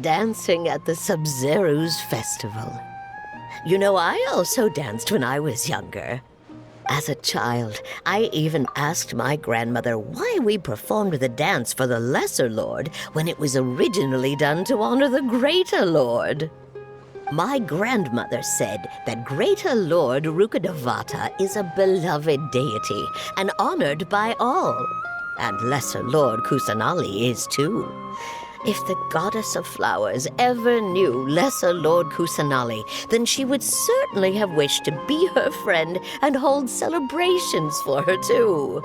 Dancing at the Sub-Zero's festival. You know, I also danced when I was younger. As a child, I even asked my grandmother why we performed the dance for the Lesser Lord when it was originally done to honor the Greater Lord. My grandmother said that Greater Lord Rukkhadevata is a beloved deity and honored by all. And Lesser Lord Kusanali is too. If the goddess of flowers ever knew Lesser Lord Kusanali, then she would certainly have wished to be her friend and hold celebrations for her too.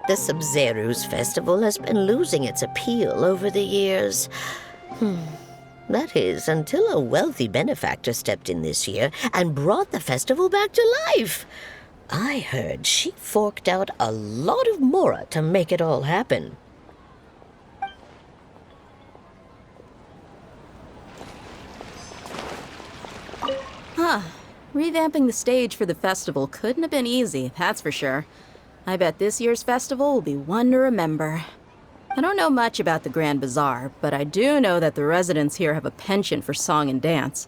The Sub-Zero's festival has been losing its appeal over the years. That is, until a wealthy benefactor stepped in this year and brought the festival back to life. I heard she forked out a lot of mora to make it all happen. Revamping the stage for the festival couldn't have been easy, that's for sure. I bet this year's festival will be one to remember. I don't know much about the Grand Bazaar, but I do know that the residents here have a penchant for song and dance.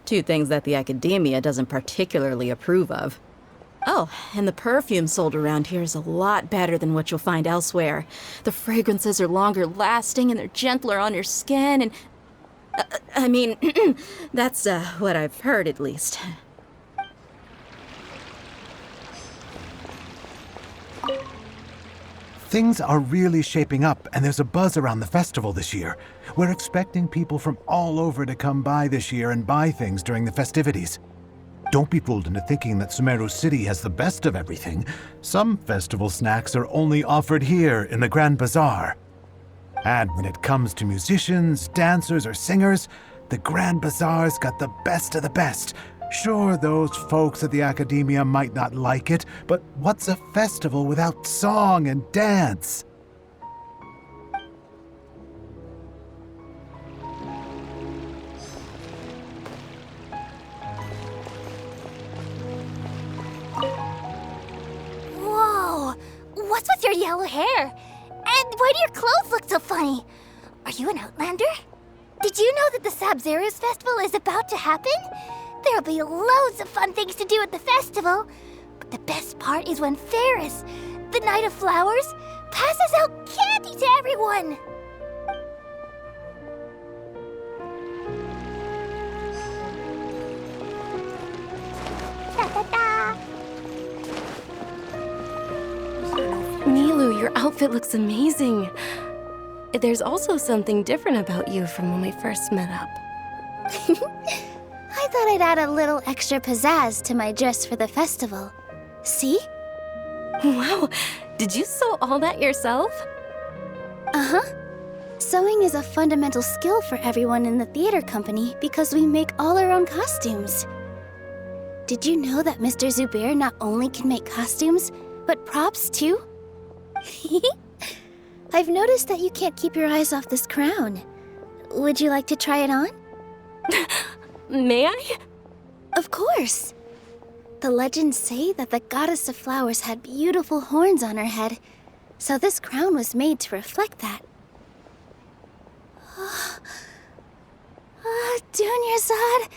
Two things that the academia doesn't particularly approve of. Oh, and the perfume sold around here is a lot better than what you'll find elsewhere. The fragrances are longer lasting and they're gentler on your skin and... I mean, that's what I've heard at least. Things are really shaping up, and there's a buzz around the festival this year. We're expecting people from all over to come by this year and buy things during the festivities. Don't be fooled into thinking that Sumeru City has the best of everything. Some festival snacks are only offered here in the Grand Bazaar. And when it comes to musicians, dancers, or singers, the Grand Bazaar's got the best of the best. Sure, those folks at the academia might not like it, but what's a festival without song and dance? Whoa! What's with your yellow hair? And why do your clothes look so funny? Are you an outlander? Did you know that the Sub-Zero's festival is about to happen? There'll be loads of fun things to do at the festival. But the best part is when Ferris, the Knight of Flowers, passes out candy to everyone! Da-da-da! Nilu, your outfit looks amazing. There's also something different about you from when we first met up. I thought I'd add a little extra pizzazz to my dress for the festival. See? Wow, did you sew all that yourself? Uh-huh. Sewing is a fundamental skill for everyone in the theater company because we make all our own costumes. Did you know that Mr. Zubair not only can make costumes, but props too? I've noticed that you can't keep your eyes off this crown. Would you like to try it on? May I? Of course. The legends say that the goddess of flowers had beautiful horns on her head, so this crown was made to reflect that. Dunyarzad,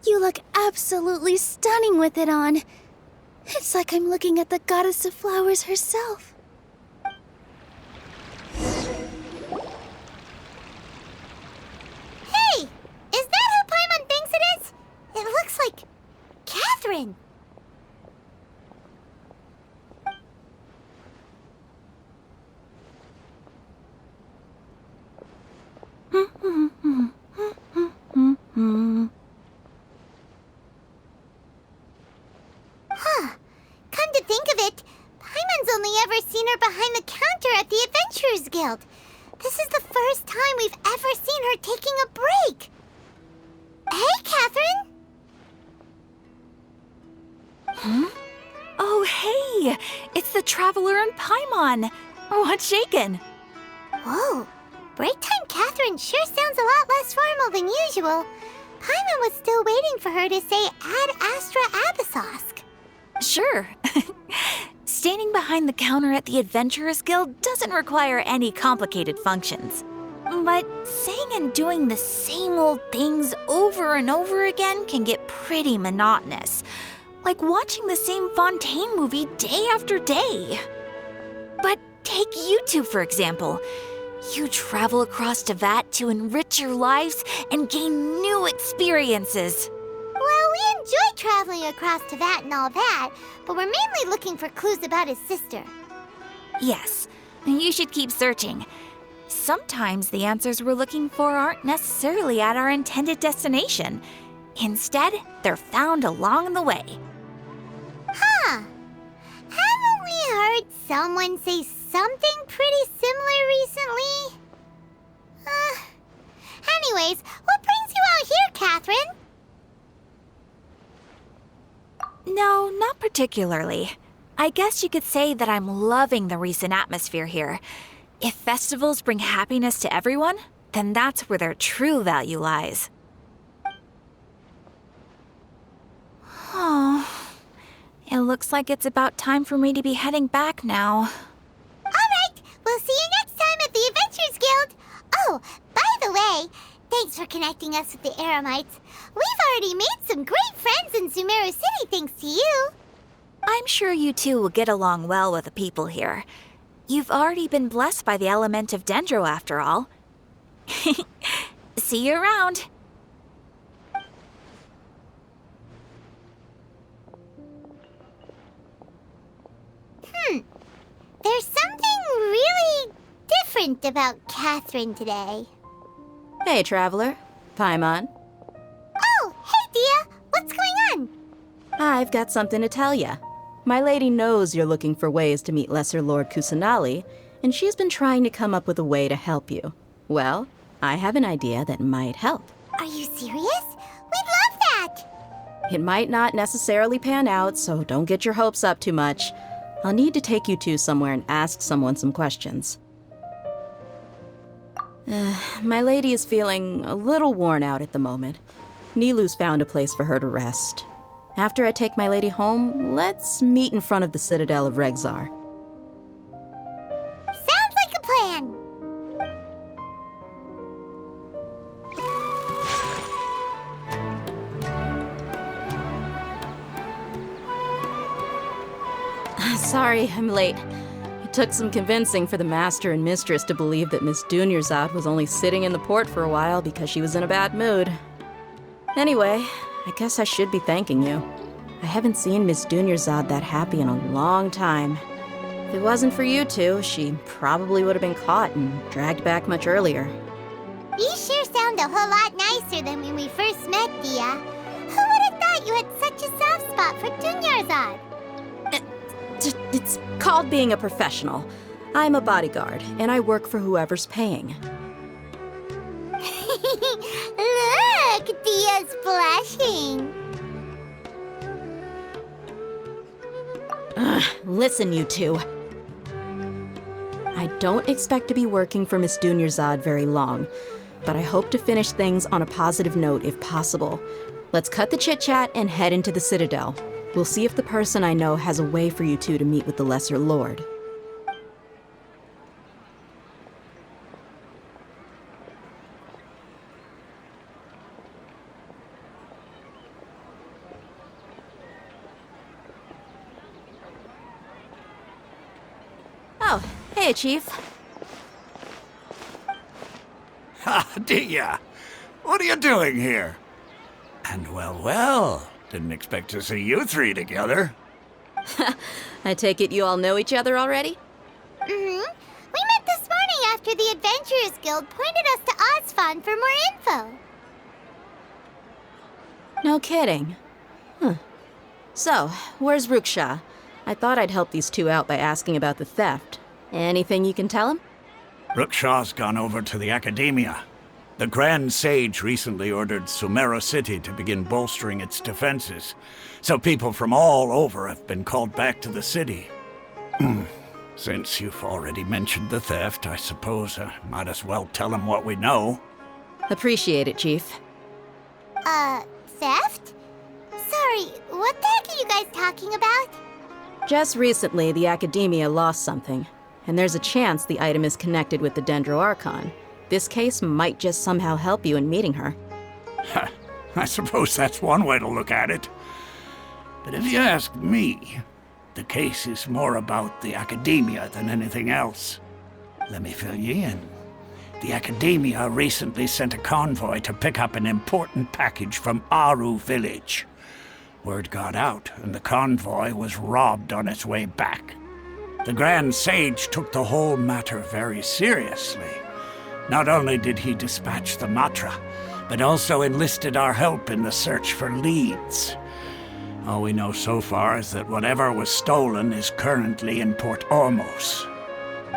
you look absolutely stunning with it on. It's like I'm looking at the goddess of flowers herself. Hey! Is that who Paimon thinks it is? It looks like Catherine. Huh. Come to think of it, Paimon's only ever seen her behind the counter at the Adventurers Guild. This is the first time we've ever seen her taking a break. Hey, Catherine! Huh? Oh, hey! It's the Traveler and Paimon! What's shaken? Whoa, break time Catherine sure sounds a lot less formal than usual. Paimon was still waiting for her to say Ad Astra Abyssosk. Sure. Standing behind the counter at the Adventurers Guild doesn't require any complicated functions. But saying and doing the same old things over and over again can get pretty monotonous. Like watching the same Fontaine movie day after day. But take you two, for example. You travel across Teyvat to enrich your lives and gain new experiences. Well, we enjoy traveling across Teyvat and all that, but we're mainly looking for clues about his sister. Yes, you should keep searching. Sometimes the answers we're looking for aren't necessarily at our intended destination. Instead, they're found along the way. Huh. Haven't we heard someone say something pretty similar recently? Anyways, what brings you out here, Catherine? No, not particularly. I guess you could say that I'm loving the recent atmosphere here. If festivals bring happiness to everyone, then that's where their true value lies. Oh, it looks like it's about time for me to be heading back now. Alright, we'll see you next time at the Adventurers Guild. Oh, by the way, thanks for connecting us with the Eremites. We've already made some great friends in Sumeru City thanks to you. I'm sure you two will get along well with the people here. You've already been blessed by the element of Dendro, after all. See you around. There's something really different about Catherine today. Hey, Traveler. Paimon. Oh, hey, Dia. What's going on? I've got something to tell ya. My lady knows you're looking for ways to meet Lesser Lord Kusanali, and she's been trying to come up with a way to help you. Well, I have an idea that might help. Are you serious? We'd love that! It might not necessarily pan out, so don't get your hopes up too much. I'll need to take you two somewhere and ask someone some questions. My lady is feeling a little worn out at the moment. Nilu's found a place for her to rest. After I take my lady home, let's meet in front of the Citadel of Regzar. Sounds like a plan! Sorry, I'm late. It took some convincing for the master and mistress to believe that Miss Dunyarzad was only sitting in the port for a while because she was in a bad mood. Anyway, I guess I should be thanking you. I haven't seen Miss Dunyarzad that happy in a long time. If it wasn't for you two, she probably would have been caught and dragged back much earlier. You sure sound a whole lot nicer than when we first met, Dia. Who would have thought you had such a soft spot for Dunyarzad? It's called being a professional. I'm a bodyguard, and I work for whoever's paying. Look, Dia's blushing. Listen, you two. I don't expect to be working for Miss Dunyarzad very long, but I hope to finish things on a positive note if possible. Let's cut the chit-chat and head into the Citadel. We'll see if the person I know has a way for you two to meet with the Lesser Lord. Oh, hey, Chief. Ha, Dia! What are you doing here? And well, didn't expect to see you three together. I take it you all know each other already? Mm-hmm. We met this morning after the Adventurers Guild pointed us to Ozfon for more info. No kidding. Huh. So, where's Ruksha? I thought I'd help these two out by asking about the theft. Anything you can tell him? Rukshaw's gone over to the Academia. The Grand Sage recently ordered Sumeru City to begin bolstering its defenses, so people from all over have been called back to the city. Since you've already mentioned the theft, I suppose I might as well tell him what we know. Appreciate it, Chief. Theft? Sorry, what the heck are you guys talking about? Just recently, the Academia lost something, and there's a chance the item is connected with the Dendro Archon. This case might just somehow help you in meeting her. I suppose that's one way to look at it. But if you ask me, the case is more about the Academia than anything else. Let me fill you in. The Academia recently sent a convoy to pick up an important package from Aru village. Word got out, and the convoy was robbed on its way back. The Grand Sage took the whole matter very seriously. Not only did he dispatch the Matra, but also enlisted our help in the search for leads. All we know so far is that whatever was stolen is currently in Port Ormos.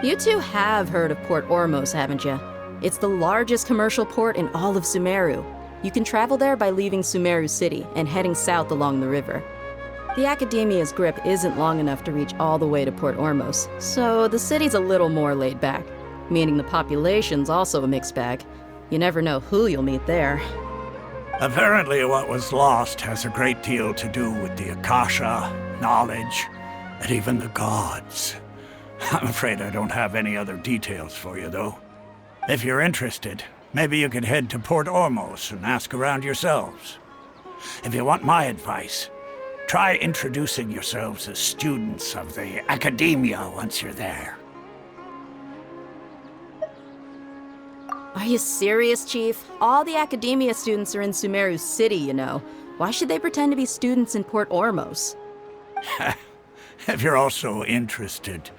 You two have heard of Port Ormos, haven't you? It's the largest commercial port in all of Sumeru. You can travel there by leaving Sumeru City and heading south along the river. The Academia's grip isn't long enough to reach all the way to Port Ormos, so the city's a little more laid back, meaning the population's also a mixed bag. You never know who you'll meet there. Apparently what was lost has a great deal to do with the Akasha, knowledge, and even the gods. I'm afraid I don't have any other details for you, though. If you're interested, maybe you could head to Port Ormos and ask around yourselves. If you want my advice, try introducing yourselves as students of the Academia once you're there. Are you serious, Chief? All the Academia students are in Sumeru City, you know. Why should they pretend to be students in Port Ormos? If you're also interested,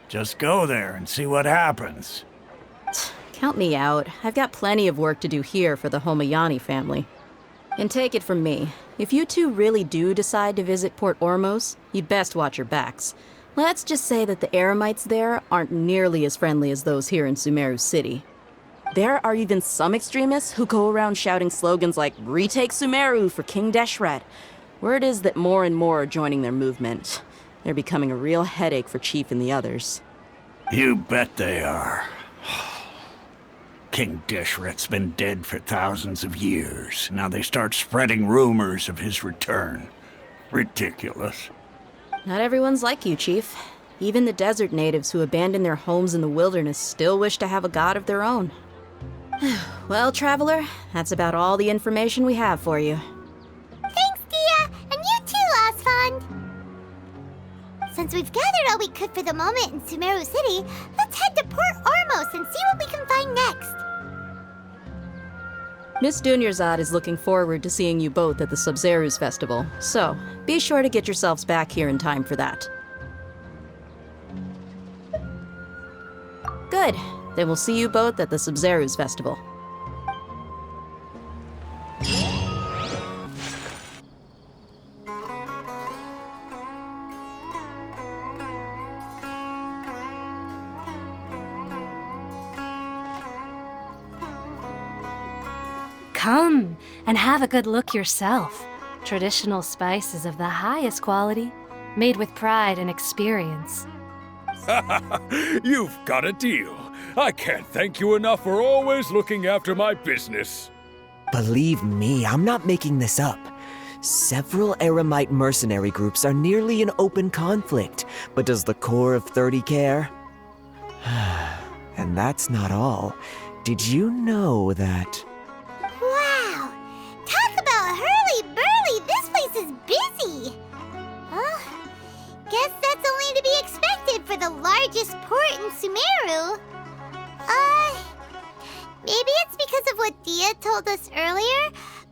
just go there and see what happens. Count me out. I've got plenty of work to do here for the Homayani family. And take it from me, if you two really do decide to visit Port Ormos, you'd best watch your backs. Let's just say that the Eremites there aren't nearly as friendly as those here in Sumeru City. There are even some extremists who go around shouting slogans like, "Retake Sumeru for King Deshret." Word is that more and more are joining their movement. They're becoming a real headache for Chief and the others. You bet they are. King Deshret's been dead for thousands of years. Now they start spreading rumors of his return. Ridiculous. Not everyone's like you, Chief. Even the desert natives who abandoned their homes in the wilderness still wish to have a god of their own. Well, Traveler, that's about all the information we have for you. Thanks, Dia, and you too, Osfond. Since we've gathered all we could for the moment in Sumeru City, let's head to Port Ormos and see what we can find next. Miss Dunyarzad is looking forward to seeing you both at the Sub-Zeru's festival, so be sure to get yourselves back here in time for that. Good. Then we'll see you both at the Sub-Zeru's festival. Come and have a good look yourself. Traditional spices of the highest quality, made with pride and experience. You've got a deal. I can't thank you enough for always looking after my business. Believe me, I'm not making this up. Several Eremite mercenary groups are nearly in open conflict, but does the core of 30 care? And that's not all. Did you know that... Wow! Talk about hurly-burly! This place is busy! Guess that's only to be expected for the largest port in Sumeru. Maybe it's because of what Dia told us earlier,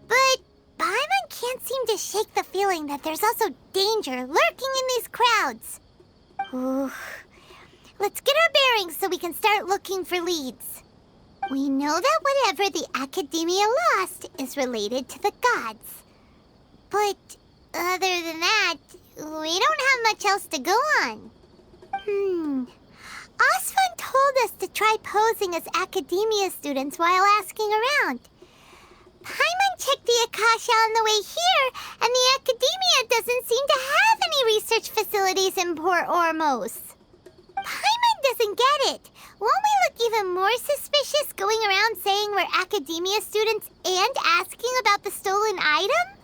but Paimon can't seem to shake the feeling that there's also danger lurking in these crowds. Ooh. Let's get our bearings so we can start looking for leads. We know that whatever the Academia lost is related to the gods. But other than that, we don't have much else to go on. Osfond told us to try posing as Academia students while asking around. Paimon checked the Akasha on the way here, and the Academia doesn't seem to have any research facilities in Port Ormos. Paimon doesn't get it. Won't we look even more suspicious going around saying we're Academia students and asking about the stolen item?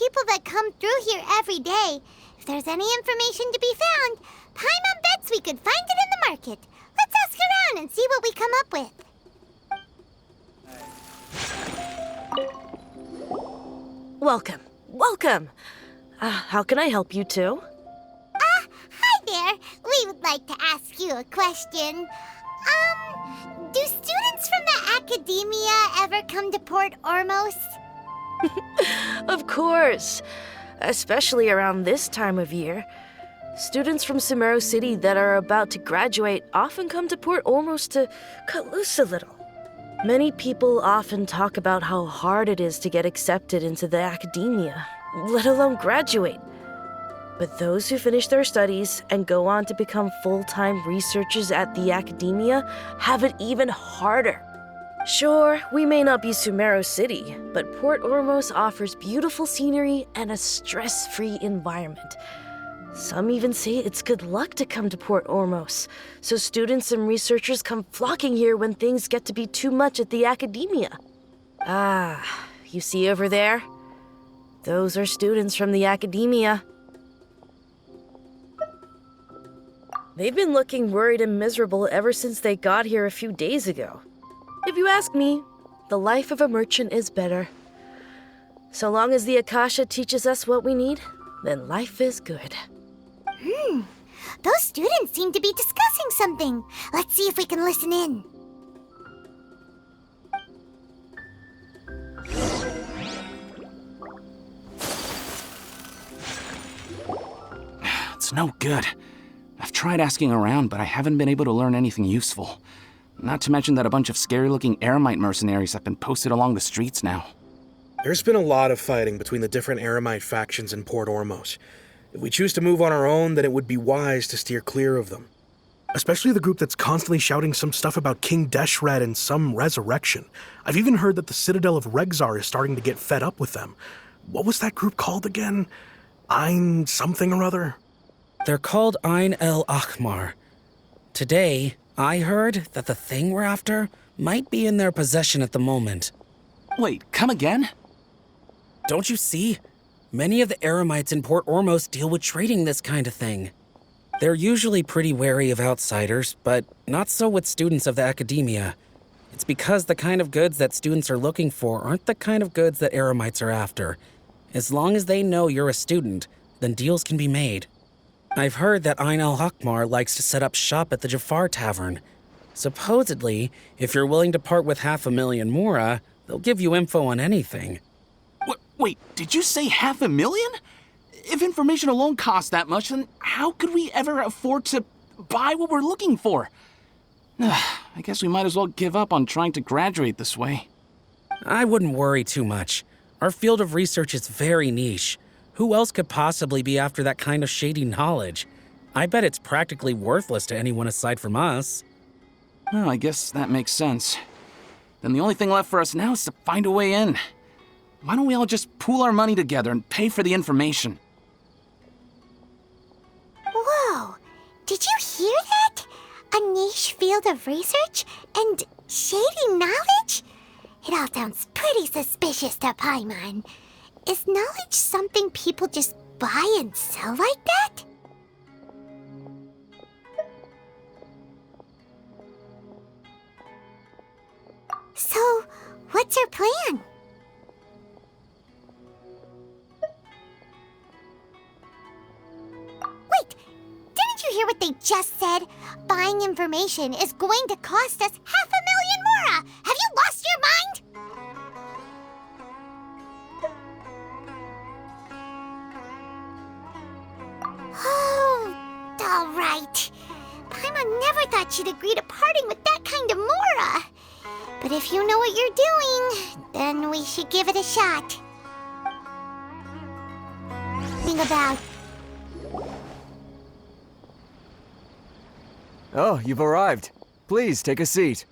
people that come through here every day. If there's any information to be found, Paimon bets we could find it in the market. Let's ask around and see what we come up with. Welcome. Welcome. How can I help you too? Hi there. We would like to ask you a question. Do students from the academia ever come to Port Ormos? Of course. Especially around this time of year. Students from Sumeru City that are about to graduate often come to Port Ormos to cut loose a little. Many people often talk about how hard it is to get accepted into the academia, let alone graduate. But those who finish their studies and go on to become full-time researchers at the academia have it even harder. Sure, we may not be Sumeru City, but Port Ormos offers beautiful scenery and a stress-free environment. Some even say it's good luck to come to Port Ormos, so students and researchers come flocking here when things get to be too much at the academia. You see over there? Those are students from the academia. They've been looking worried and miserable ever since they got here a few days ago. If you ask me, the life of a merchant is better. So long as the Akasha teaches us what we need, then life is good. Those students seem to be discussing something. Let's see if we can listen in. It's no good. I've tried asking around, but I haven't been able to learn anything useful. Not to mention that a bunch of scary-looking Eremite mercenaries have been posted along the streets now. There's been a lot of fighting between the different Eremite factions in Port Ormos. If we choose to move on our own, then it would be wise to steer clear of them. Especially the group that's constantly shouting some stuff about King Deshret and some resurrection. I've even heard that the Citadel of Regzar is starting to get fed up with them. What was that group called again? Ein something or other? They're called Ein El Akhmar. Today, I heard that the thing we're after might be in their possession at the moment. Wait, come again? Don't you see? Many of the Eremites in Port Ormos deal with trading this kind of thing. They're usually pretty wary of outsiders, but not so with students of the academia. It's because the kind of goods that students are looking for aren't the kind of goods that Eremites are after. As long as they know you're a student, then deals can be made. I've heard that Ein El Hakmar likes to set up shop at the Jafar Tavern. Supposedly, if you're willing to part with 500,000 Mora, they'll give you info on anything. Wait, did you say 500,000? If information alone costs that much, then how could we ever afford to buy what we're looking for? I guess we might as well give up on trying to graduate this way. I wouldn't worry too much. Our field of research is very niche. Who else could possibly be after that kind of shady knowledge? I bet it's practically worthless to anyone aside from us. Well, I guess that makes sense. Then the only thing left for us now is to find a way in. Why don't we all just pool our money together and pay for the information? Whoa! Did you hear that? A niche field of research and shady knowledge? It all sounds pretty suspicious to Paimon. Is knowledge something people just buy and sell like that? So, what's your plan? Wait, didn't you hear what they just said? Buying information is going to cost us 500,000 Mora! Have you lost your mind? Oh, all right. Paimon never thought she'd agree to parting with that kind of Mora. But if you know what you're doing, then we should give it a shot. Think about... Oh, you've arrived. Please, take a seat.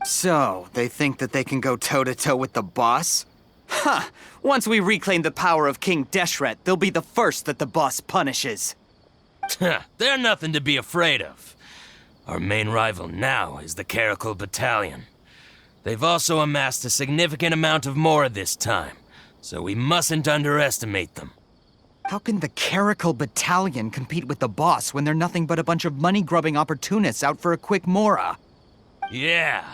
So, they think that they can go toe-to-toe with the boss? Huh! Once we reclaim the power of King Deshret, they'll be the first that the boss punishes. They're nothing to be afraid of. Our main rival now is the Caracal Battalion. They've also amassed a significant amount of Mora this time, so we mustn't underestimate them. How can the Caracal Battalion compete with the boss when they're nothing but a bunch of money-grubbing opportunists out for a quick mora? Yeah,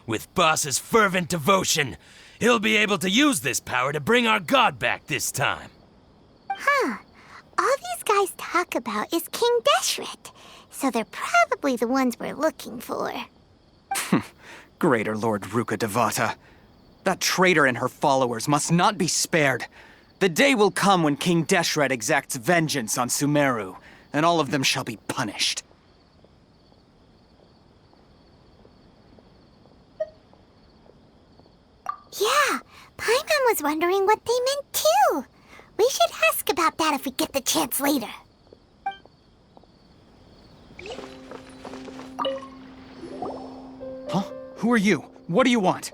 with Boss's fervent devotion, he'll be able to use this power to bring our god back this time. Huh. All these guys talk about is King Deshret, so they're probably the ones we're looking for. Greater Lord Rukkhadevata. That traitor and her followers must not be spared. The day will come when King Deshret exacts vengeance on Sumeru, and all of them shall be punished. Yeah, Paimon was wondering what they meant too. We should ask about that if we get the chance later. Huh? Who are you? What do you want?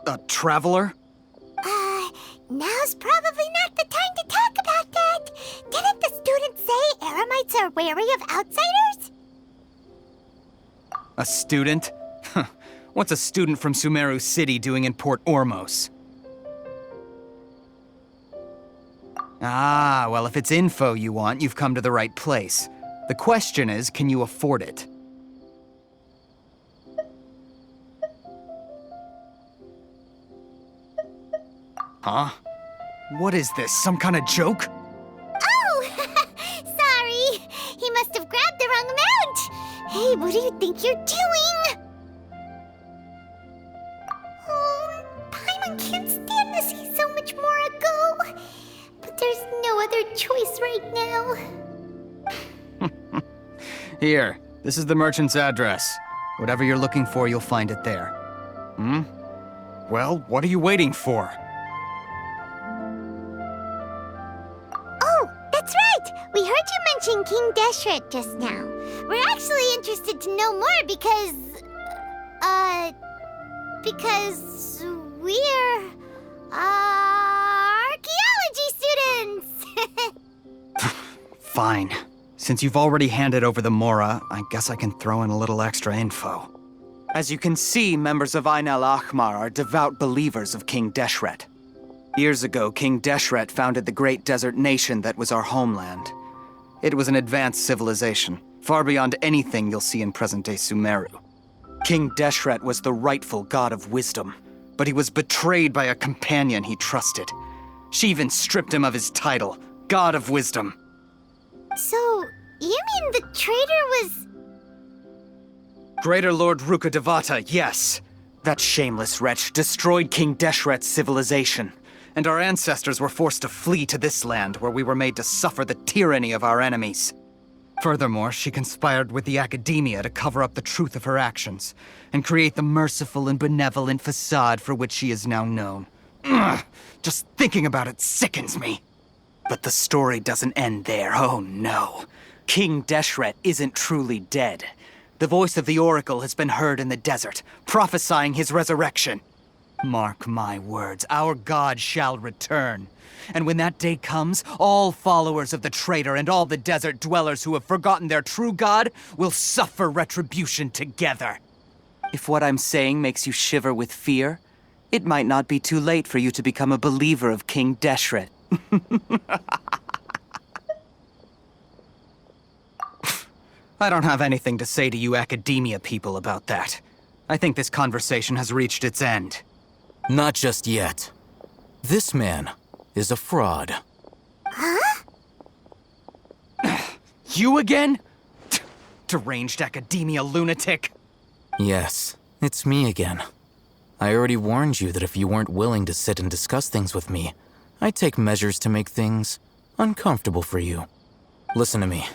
A traveler? Now's probably not the time to talk about that. Didn't the students say Eremites are wary of outsiders? A student? What's a student from Sumeru City doing in Port Ormos? Ah, well, if it's info you want, you've come to the right place. The question is, can you afford it? Huh? What is this, some kind of joke? Oh! Sorry! He must have grabbed the wrong amount! Hey, what do you think you're doing? Oh, Paimon can't stand to see so much more ago. But there's no other choice right now. Here, this is the merchant's address. Whatever you're looking for, you'll find it there. Hmm? Well, what are you waiting for? Oh, that's right! We heard you mention King Deshret just now. We're actually interested to know more because we're, archaeology students! Fine. Since you've already handed over the Mora, I guess I can throw in a little extra info. As you can see, members of Ain al-Ahmar are devout believers of King Deshret. Years ago, King Deshret founded the great desert nation that was our homeland. It was an advanced civilization, far beyond anything you'll see in present-day Sumeru. King Deshret was the rightful god of wisdom, but he was betrayed by a companion he trusted. She even stripped him of his title, God of Wisdom. So, you mean the traitor was... Greater Lord Rukkhadevata, yes. That shameless wretch destroyed King Deshret's civilization, and our ancestors were forced to flee to this land where we were made to suffer the tyranny of our enemies. Furthermore, she conspired with the Academia to cover up the truth of her actions, and create the merciful and benevolent facade for which she is now known. Ugh, just thinking about it sickens me. But the story doesn't end there, oh no. King Deshret isn't truly dead. The voice of the Oracle has been heard in the desert, prophesying his resurrection. Mark my words, our god shall return. And when that day comes, all followers of the traitor and all the desert dwellers who have forgotten their true god will suffer retribution together. If what I'm saying makes you shiver with fear, it might not be too late for you to become a believer of King Deshret. I don't have anything to say to you Academia people about that. I think this conversation has reached its end. Not just yet. This man is a fraud. Huh? You again? Deranged Academia lunatic. Yes, it's me again. I already warned you that if you weren't willing to sit and discuss things with me, I'd take measures to make things uncomfortable for you. Listen to me.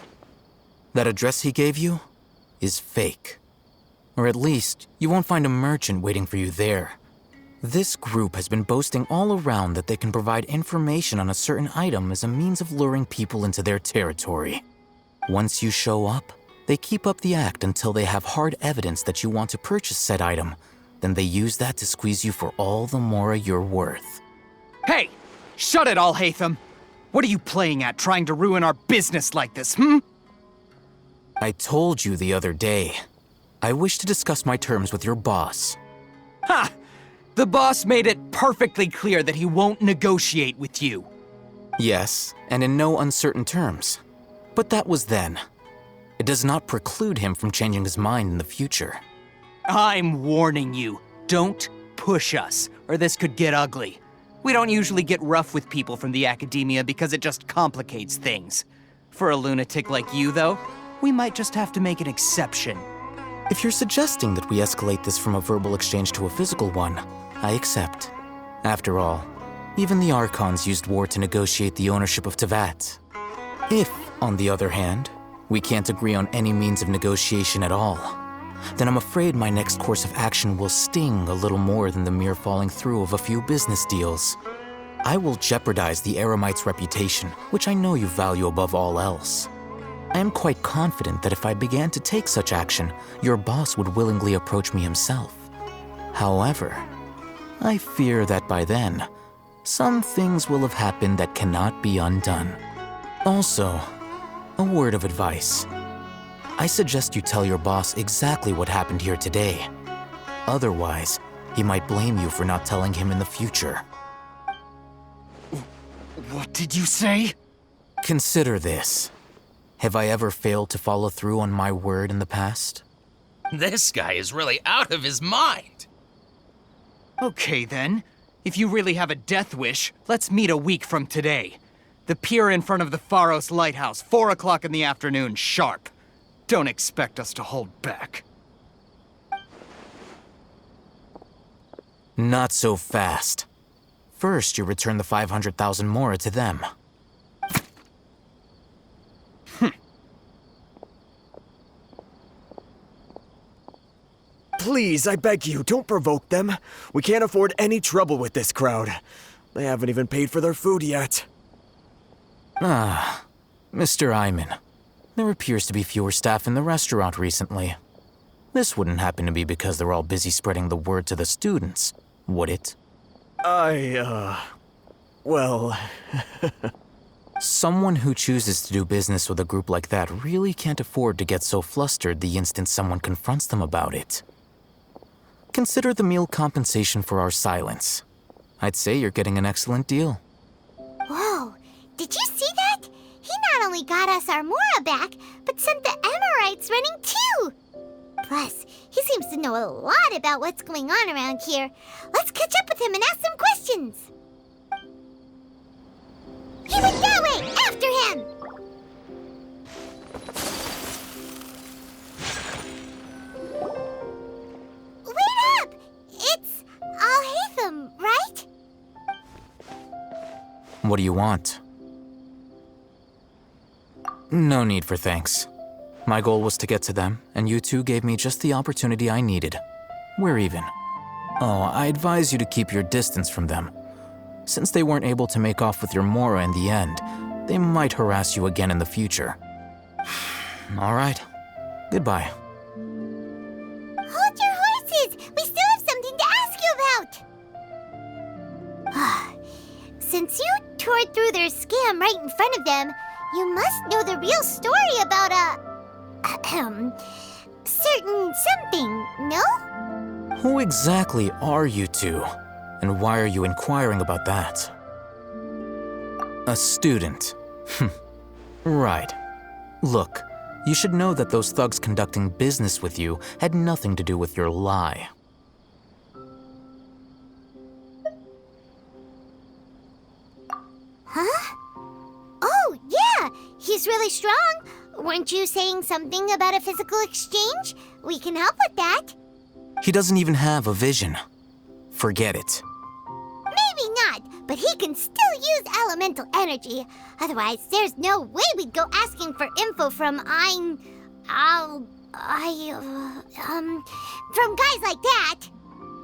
That address he gave you is fake. Or at least, you won't find a merchant waiting for you there. This group has been boasting all around that they can provide information on a certain item as a means of luring people into their territory. Once you show up, they keep up the act until they have hard evidence that you want to purchase said item. Then they use that to squeeze you for all the more you're worth. Hey! Shut it, Alhaitham! What are you playing at, trying to ruin our business like this, hmm? I told you the other day. I wish to discuss my terms with your boss. Ha! The boss made it perfectly clear that he won't negotiate with you. Yes, and in no uncertain terms. But that was then. It does not preclude him from changing his mind in the future. I'm warning you, don't push us, or this could get ugly. We don't usually get rough with people from the academia because it just complicates things. For a lunatic like you, though, we might just have to make an exception. If you're suggesting that we escalate this from a verbal exchange to a physical one, I accept. After all, even the Archons used war to negotiate the ownership of Teyvat. If, on the other hand, we can't agree on any means of negotiation at all, then I'm afraid my next course of action will sting a little more than the mere falling through of a few business deals. I will jeopardize the Eremite's reputation, which I know you value above all else. I am quite confident that if I began to take such action, your boss would willingly approach me himself. However, I fear that by then, some things will have happened that cannot be undone. Also, a word of advice. I suggest you tell your boss exactly what happened here today. Otherwise, he might blame you for not telling him in the future. What did you say? Consider this. Have I ever failed to follow through on my word in the past? This guy is really out of his mind. Okay then. If you really have a death wish, let's meet a week from today. The pier in front of the Pharos Lighthouse, 4 o'clock in the afternoon, sharp. Don't expect us to hold back. Not so fast. First, you return the 500,000 mora to them. Please, I beg you, don't provoke them. We can't afford any trouble with this crowd. They haven't even paid for their food yet. Ah, Mr. Ayman. There appears to be fewer staff in the restaurant recently. This wouldn't happen to be because they're all busy spreading the word to the students, would it? Well... Someone who chooses to do business with a group like that really can't afford to get so flustered the instant someone confronts them about it. Consider the meal compensation for our silence. I'd say you're getting an excellent deal. Whoa, did you see that? He not only got us our Mora back, but sent the Emirites running too! Plus, he seems to know a lot about what's going on around here. Let's catch up with him and ask some questions! He went that way! After him! Wait up! It's Al-Haytham, right? What do you want? No need for thanks. My goal was to get to them, and you two gave me just the opportunity I needed. We're even. Oh, I advise you to keep your distance from them. Since they weren't able to make off with your Mora in the end, they might harass you again in the future. All right. Goodbye. Hold your horses! We still have something to ask you about! Since you tore through their scam right in front of them, you must know the real story about certain something, no? Who exactly are you two? And why are you inquiring about that? A student. Right. Look, you should know that those thugs conducting business with you had nothing to do with your lie. Huh? Oh, yeah! He's really strong! Weren't you saying something about a physical exchange? We can help with that. He doesn't even have a vision. Forget it. Maybe not, but he can still use elemental energy. Otherwise, there's no way we'd go asking for info from from guys like that.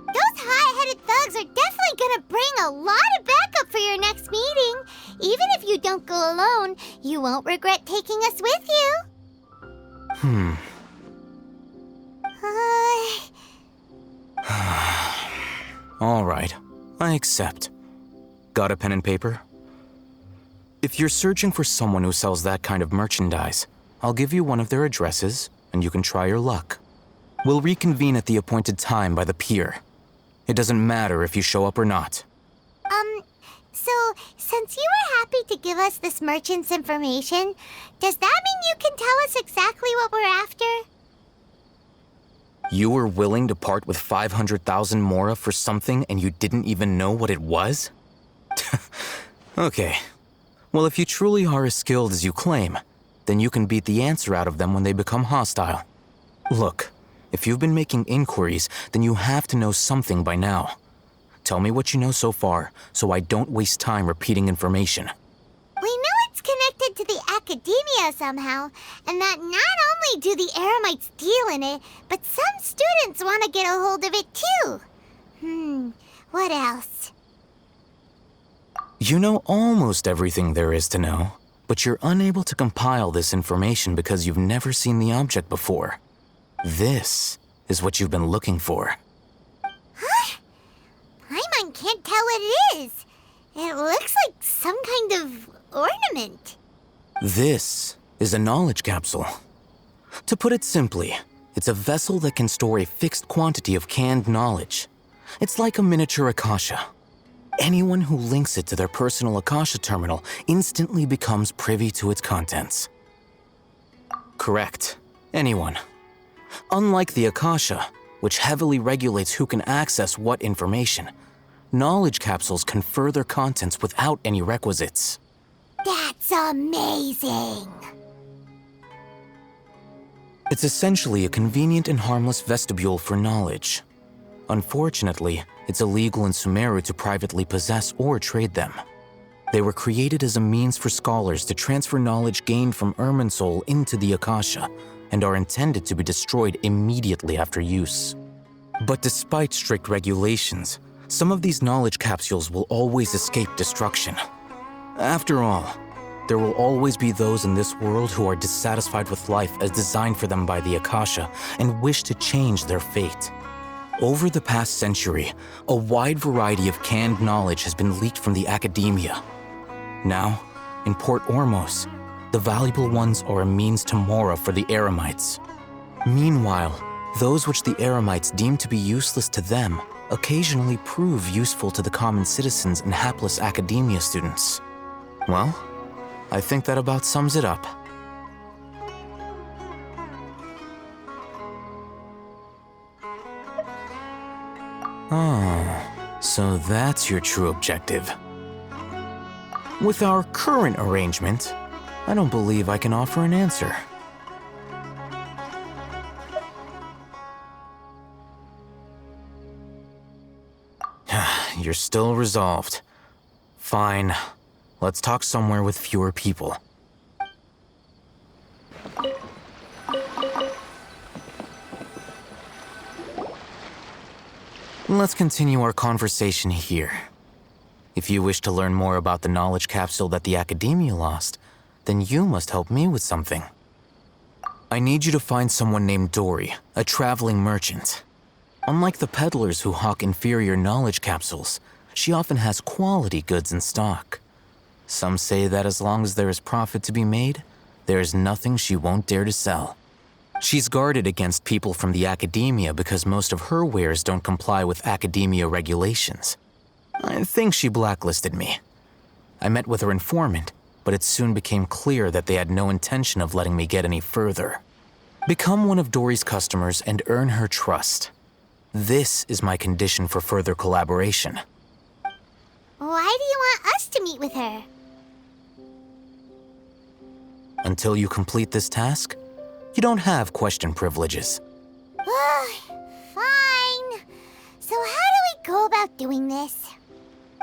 Those high-headed thugs are definitely gonna bring a lot of backup for your next meeting. Even if you don't go alone, you won't regret taking us with you. All right, I accept. Got a pen and paper? If you're searching for someone who sells that kind of merchandise, I'll give you one of their addresses, and you can try your luck. We'll reconvene at the appointed time by the pier. It doesn't matter if you show up or not. So, since you were happy to give us this merchant's information, does that mean you can tell us exactly what we're after? You were willing to part with 500,000 mora for something and you didn't even know what it was? Okay. Well, if you truly are as skilled as you claim, then you can beat the answer out of them when they become hostile. Look, if you've been making inquiries, then you have to know something by now. Tell me what you know so far, so I don't waste time repeating information. We know it's connected to the academia somehow, and that not only do the Eremites deal in it, but some students want to get a hold of it too. What else? You know almost everything there is to know, but you're unable to compile this information because you've never seen the object before. This is what you've been looking for. Huh? Paimon can't tell what it is. It looks like some kind of ornament. This is a knowledge capsule. To put it simply, it's a vessel that can store a fixed quantity of canned knowledge. It's like a miniature Akasha. Anyone who links it to their personal Akasha terminal instantly becomes privy to its contents. Correct. Anyone. Unlike the Akasha, which heavily regulates who can access what information, knowledge capsules confer their contents without any requisites. That's amazing! It's essentially a convenient and harmless vestibule for knowledge. Unfortunately, it's illegal in Sumeru to privately possess or trade them. They were created as a means for scholars to transfer knowledge gained from Irminsul into the Akasha, and are intended to be destroyed immediately after use. But despite strict regulations, some of these knowledge capsules will always escape destruction. After all, there will always be those in this world who are dissatisfied with life as designed for them by the Akasha and wish to change their fate. Over the past century, a wide variety of canned knowledge has been leaked from the academia. Now, in Port Ormos, the valuable ones are a means to mora for the Eremites. Meanwhile, those which the Eremites deem to be useless to them occasionally prove useful to the common citizens and hapless academia students. Well, I think that about sums it up. Oh, so that's your true objective. With our current arrangement, I don't believe I can offer an answer. You're still resolved. Fine. Let's talk somewhere with fewer people. Let's continue our conversation here. If you wish to learn more about the knowledge capsule that the Academia lost, then you must help me with something. I need you to find someone named Dory, a traveling merchant. Unlike the peddlers who hawk inferior knowledge capsules, she often has quality goods in stock. Some say that as long as there is profit to be made, there is nothing she won't dare to sell. She's guarded against people from the Academia because most of her wares don't comply with Academia regulations. I think she blacklisted me. I met with her informant, but it soon became clear that they had no intention of letting me get any further. Become one of Dory's customers and earn her trust. This is my condition for further collaboration. Why do you want us to meet with her? Until you complete this task, you don't have question privileges. Fine. So how do we go about doing this?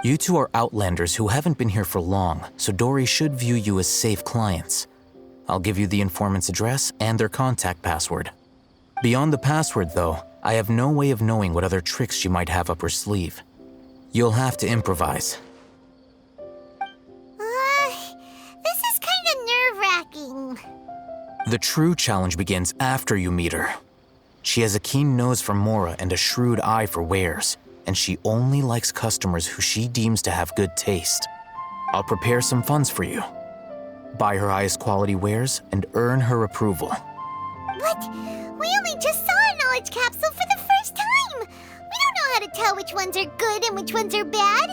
You two are outlanders who haven't been here for long, so Dory should view you as safe clients. I'll give you the informant's address and their contact password. Beyond the password, though, I have no way of knowing what other tricks she might have up her sleeve. You'll have to improvise. This is kind of nerve-wracking. The true challenge begins after you meet her. She has a keen nose for mora and a shrewd eye for wares, and she only likes customers who she deems to have good taste. I'll prepare some funds for you. Buy her highest quality wares and earn her approval. But we only just saw a knowledge capsule for the first time. We don't know how to tell tell which ones are good and which ones are bad?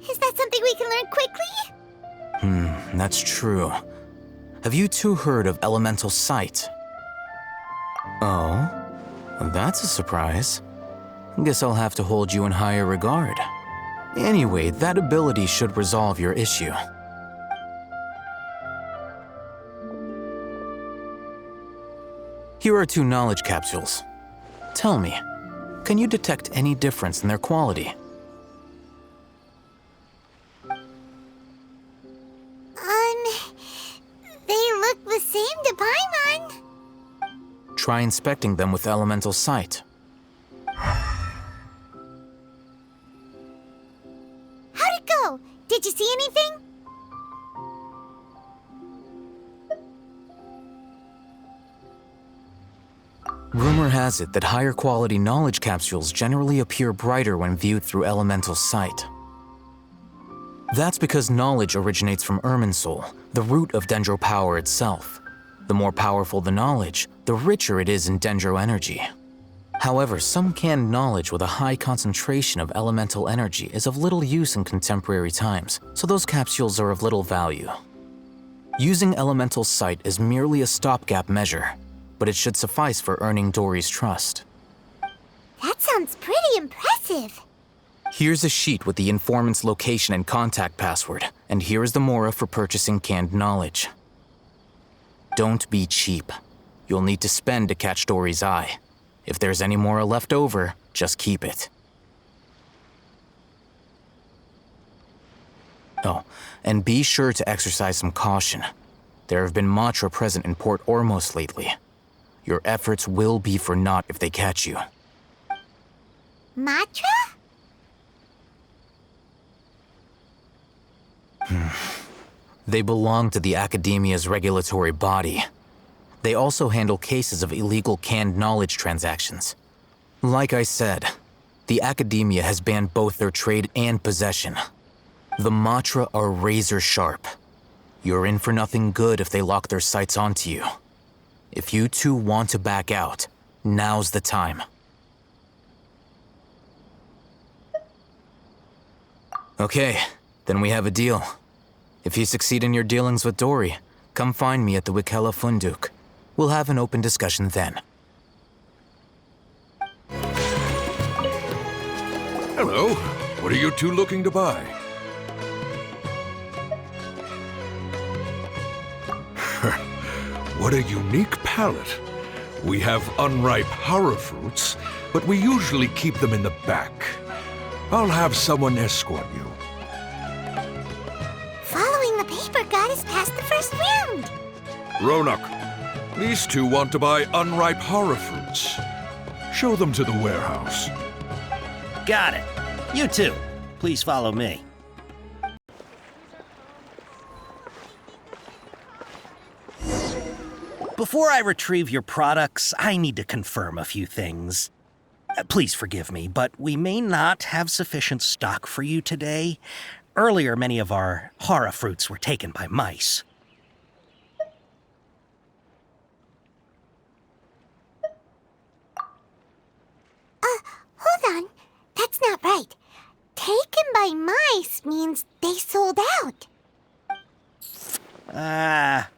Is that something we can learn quickly? That's true. Have you two heard of elemental sight? Oh, that's a surprise. Guess I'll have to hold you in higher regard. Anyway, that ability should resolve your issue. Here are 2 knowledge capsules. Tell me, can you detect any difference in their quality? They look the same to Paimon. Try inspecting them with elemental sight. How'd it go? Did you see anything? Rumor has it that higher quality knowledge capsules generally appear brighter when viewed through elemental sight. That's because knowledge originates from Irminsul, the root of Dendro power itself. The more powerful the knowledge, the richer it is in Dendro energy. However, some canned knowledge with a high concentration of elemental energy is of little use in contemporary times, so those capsules are of little value. Using elemental sight is merely a stopgap measure, but it should suffice for earning Dory's trust. That sounds pretty impressive. Here's a sheet with the informant's location and contact password, and here is the mora for purchasing canned knowledge. Don't be cheap. You'll need to spend to catch Dory's eye. If there's any mora left over, just keep it. Oh, and be sure to exercise some caution. There have been Matra present in Port Ormos lately. Your efforts will be for naught if they catch you. Matra? They belong to the Academia's regulatory body. They also handle cases of illegal canned knowledge transactions. Like I said, the Academia has banned both their trade and possession. The Matra are razor sharp. You're in for nothing good if they lock their sights onto you. If you two want to back out, now's the time. Okay, then we have a deal. If you succeed in your dealings with Dory, come find me at the Wikela Funduk. We'll have an open discussion then. Hello. What are you two looking to buy? What a unique palette. We have unripe horror fruits, but we usually keep them in the back. I'll have someone escort you. Following the paper got us past the first round. Ronak, these two want to buy unripe horror fruits. Show them to the warehouse. Got it. You too. Please follow me. Before I retrieve your products, I need to confirm a few things. Please forgive me, but we may not have sufficient stock for you today. Earlier, many of our hara fruits were taken by mice. Hold on. That's not right. Taken by mice means they sold out.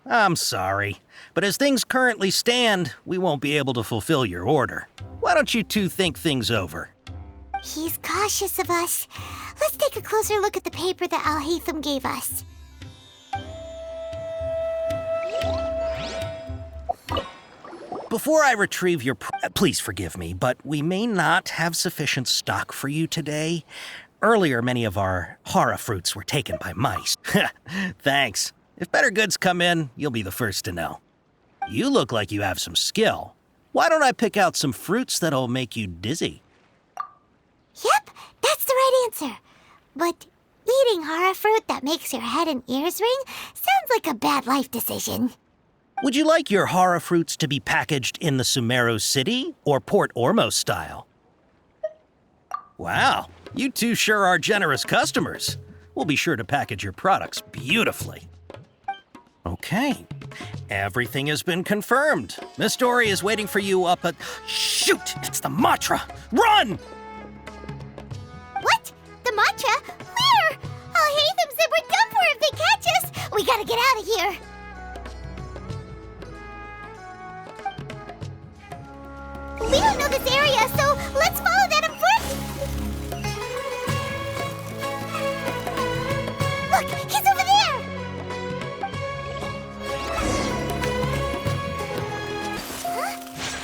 I'm sorry. But as things currently stand, we won't be able to fulfill your order. Why don't you two think things over? He's cautious of us. Let's take a closer look at the paper that Al-Haytham gave us. Before I retrieve your please forgive me, but we may not have sufficient stock for you today. Earlier, many of our hara fruits were taken by mice. Thanks. If better goods come in, you'll be the first to know. You look like you have some skill. Why don't I pick out some fruits that'll make you dizzy? Yep, that's the right answer. But eating hara fruit that makes your head and ears ring sounds like a bad life decision. Would you like your hara fruits to be packaged in the Sumeru City or Port Ormos style? Wow, you two sure are generous customers. We'll be sure to package your products beautifully. Okay, everything has been confirmed. Miss Dory is waiting for you up at... Shoot, it's the Matra! Run! matcha? Where? I'll hate them said we're done for if they catch us. We gotta get out of here. We don't know this area, so let's follow that on foot. Look, he's over there.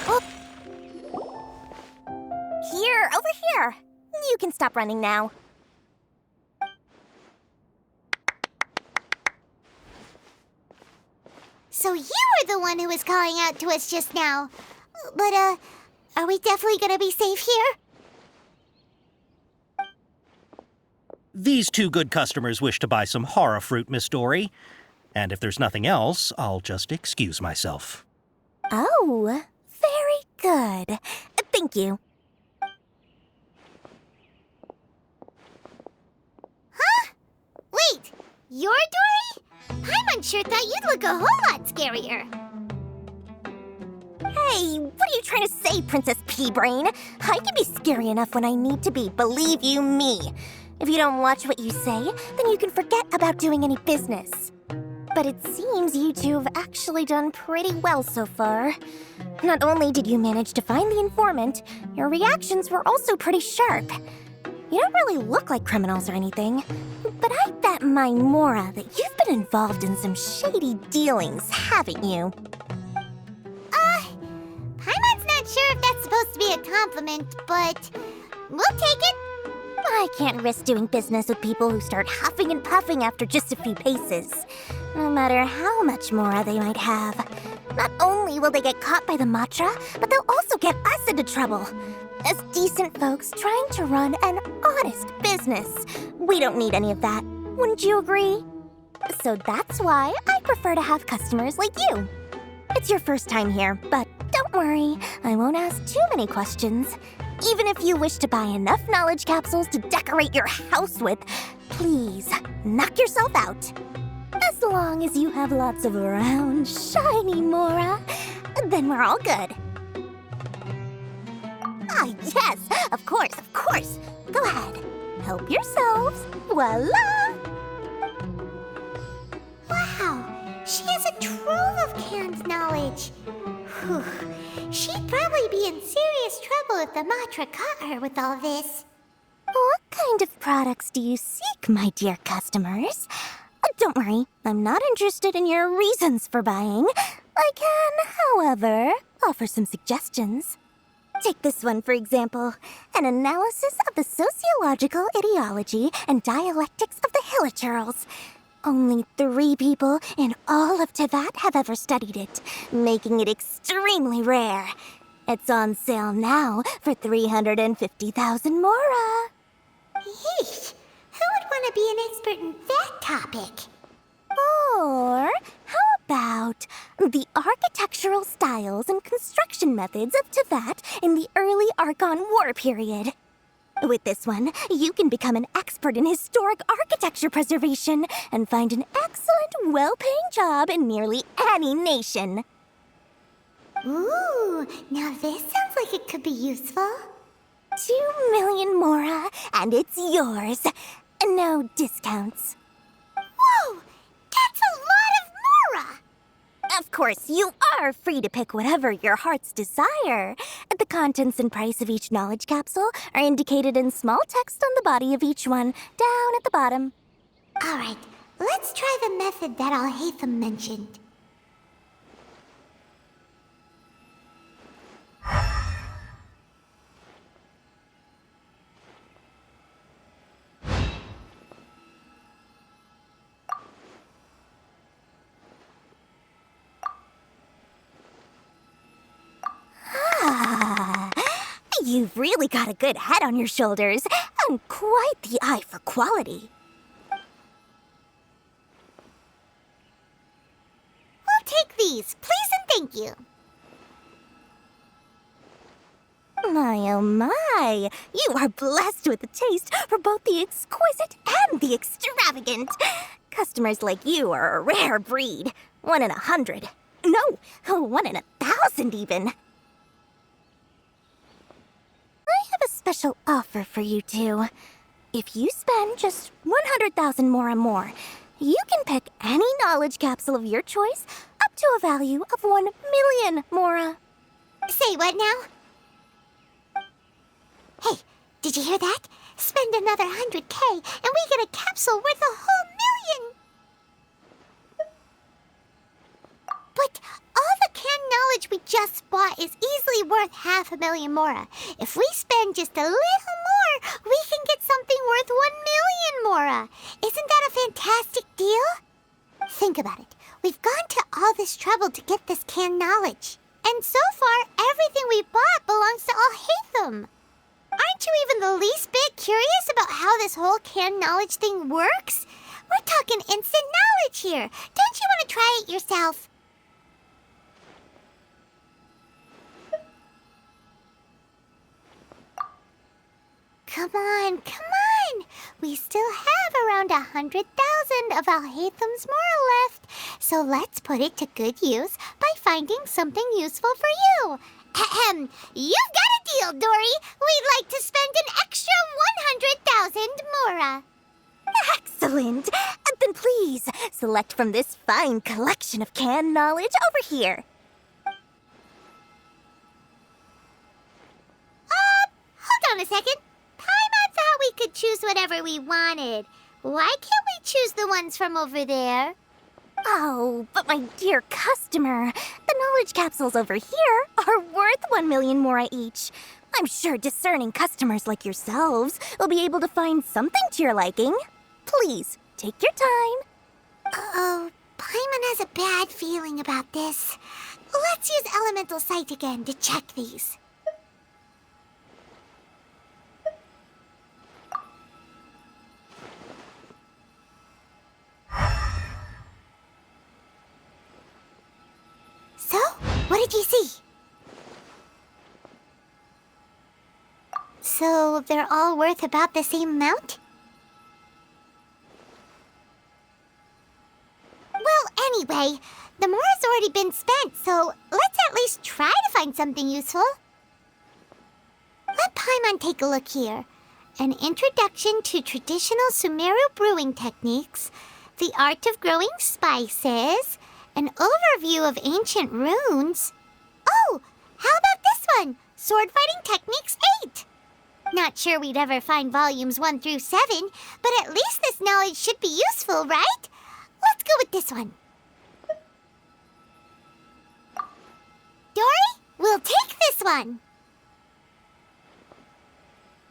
Huh? Here, over here. You can stop running now. So you were the one who was calling out to us just now. But, are we definitely gonna be safe here? These two good customers wish to buy some horror fruit, Miss Dory. And if there's nothing else, I'll just excuse myself. Oh, very good. Thank you. Huh? Wait, you're Dory? Paimon sure thought you'd look a whole lot scarier. Hey, what are you trying to say, Princess Pea-Brain? I can be scary enough when I need to be, believe you me. If you don't watch what you say, then you can forget about doing any business. But it seems you two have actually done pretty well so far. Not only did you manage to find the informant, your reactions were also pretty sharp. You don't really look like criminals or anything, but I bet my Mora that you've been involved in some shady dealings, haven't you? Paimon's not sure if that's supposed to be a compliment, but we'll take it. I can't risk doing business with people who start huffing and puffing after just a few paces, no matter how much Mora they might have. Not only will they get caught by the Matra, but they'll also get us into trouble. As decent folks trying to run an honest business, we don't need any of that. Wouldn't you agree? So that's why I prefer to have customers like you. It's your first time here, but don't worry, I won't ask too many questions. Even if you wish to buy enough knowledge capsules to decorate your house with, please knock yourself out. As long as you have lots of round, shiny Mora, then we're all good. Ah, yes, of course, of course. Go ahead, help yourselves. Voila! Wow, she has a trove of canned knowledge. Whew. She'd probably be in serious trouble if the Matra caught her with all this. What kind of products do you seek, my dear customers? Don't worry, I'm not interested in your reasons for buying. I can, however, offer some suggestions. Take this one, for example. An analysis of the sociological ideology and dialectics of the Hilichurls. Only 3 people in all of Teyvat have ever studied it, making it extremely rare. It's on sale now for 350,000 Mora. Yeesh, who would want to be an expert in that topic? Or how about the architectural styles and construction methods of Teyvat in the early Archon War period? With this one, you can become an expert in historic architecture preservation and find an excellent, well-paying job in nearly any nation. Ooh, now this sounds like it could be useful. 2 million Mora, and it's yours. No discounts. Whoa, that's a lot of Mora! Of course, you are free to pick whatever your heart's desire. The contents and price of each knowledge capsule are indicated in small text on the body of each one, down at the bottom. All right, let's try the method that Alhaitham mentioned. You've really got a good head on your shoulders, and quite the eye for quality. We'll take these, please and thank you. My oh my, you are blessed with a taste for both the exquisite and the extravagant. Customers like you are a rare breed, 1 in 100. No, 1 in 1,000 even. I have a special offer for you two. If you spend just 100,000 mora more, you can pick any knowledge capsule of your choice up to a value of 1 million mora. Say what now? Hey, did you hear that? Spend another 100K and we get a capsule worth a whole million! But all the canned knowledge we just bought is easily worth 500,000 mora. If we spend just a little more, we can get something worth 1 million mora. Isn't that a fantastic deal? Think about it. We've gone to all this trouble to get this canned knowledge. And so far, everything we bought belongs to Alhaitham. Aren't you even the least bit curious about how this whole canned knowledge thing works? We're talking instant knowledge here. Don't you want to try it yourself? Come on, come on! We still have around 100,000 of Alhaitham's moral left, so let's put it to good use by finding something useful for you. Ahem! You've got a deal, Dory! We'd like to spend an extra 100,000 mora. Excellent! Then please, select from this fine collection of canned knowledge over here. Hold on a second. Paimon thought we could choose whatever we wanted. Why can't we choose the ones from over there? Oh, but my dear customer, the knowledge capsules over here are worth 1 million mora each. I'm sure discerning customers like yourselves will be able to find something to your liking. Please, take your time. Uh-oh, Paimon has a bad feeling about this. Let's use Elemental Sight again to check these. So, what did you see? So, they're all worth about the same amount? Well, anyway, the mora's already been spent, so let's at least try to find something useful. Let Paimon take a look here. An introduction to traditional Sumeru brewing techniques, the art of growing spices, an overview of ancient runes. Oh, how about this one? Sword Fighting Techniques 8. Not sure we'd ever find volumes 1 through 7, but at least this knowledge should be useful, right? Let's go with this one. Dory, we'll take this one.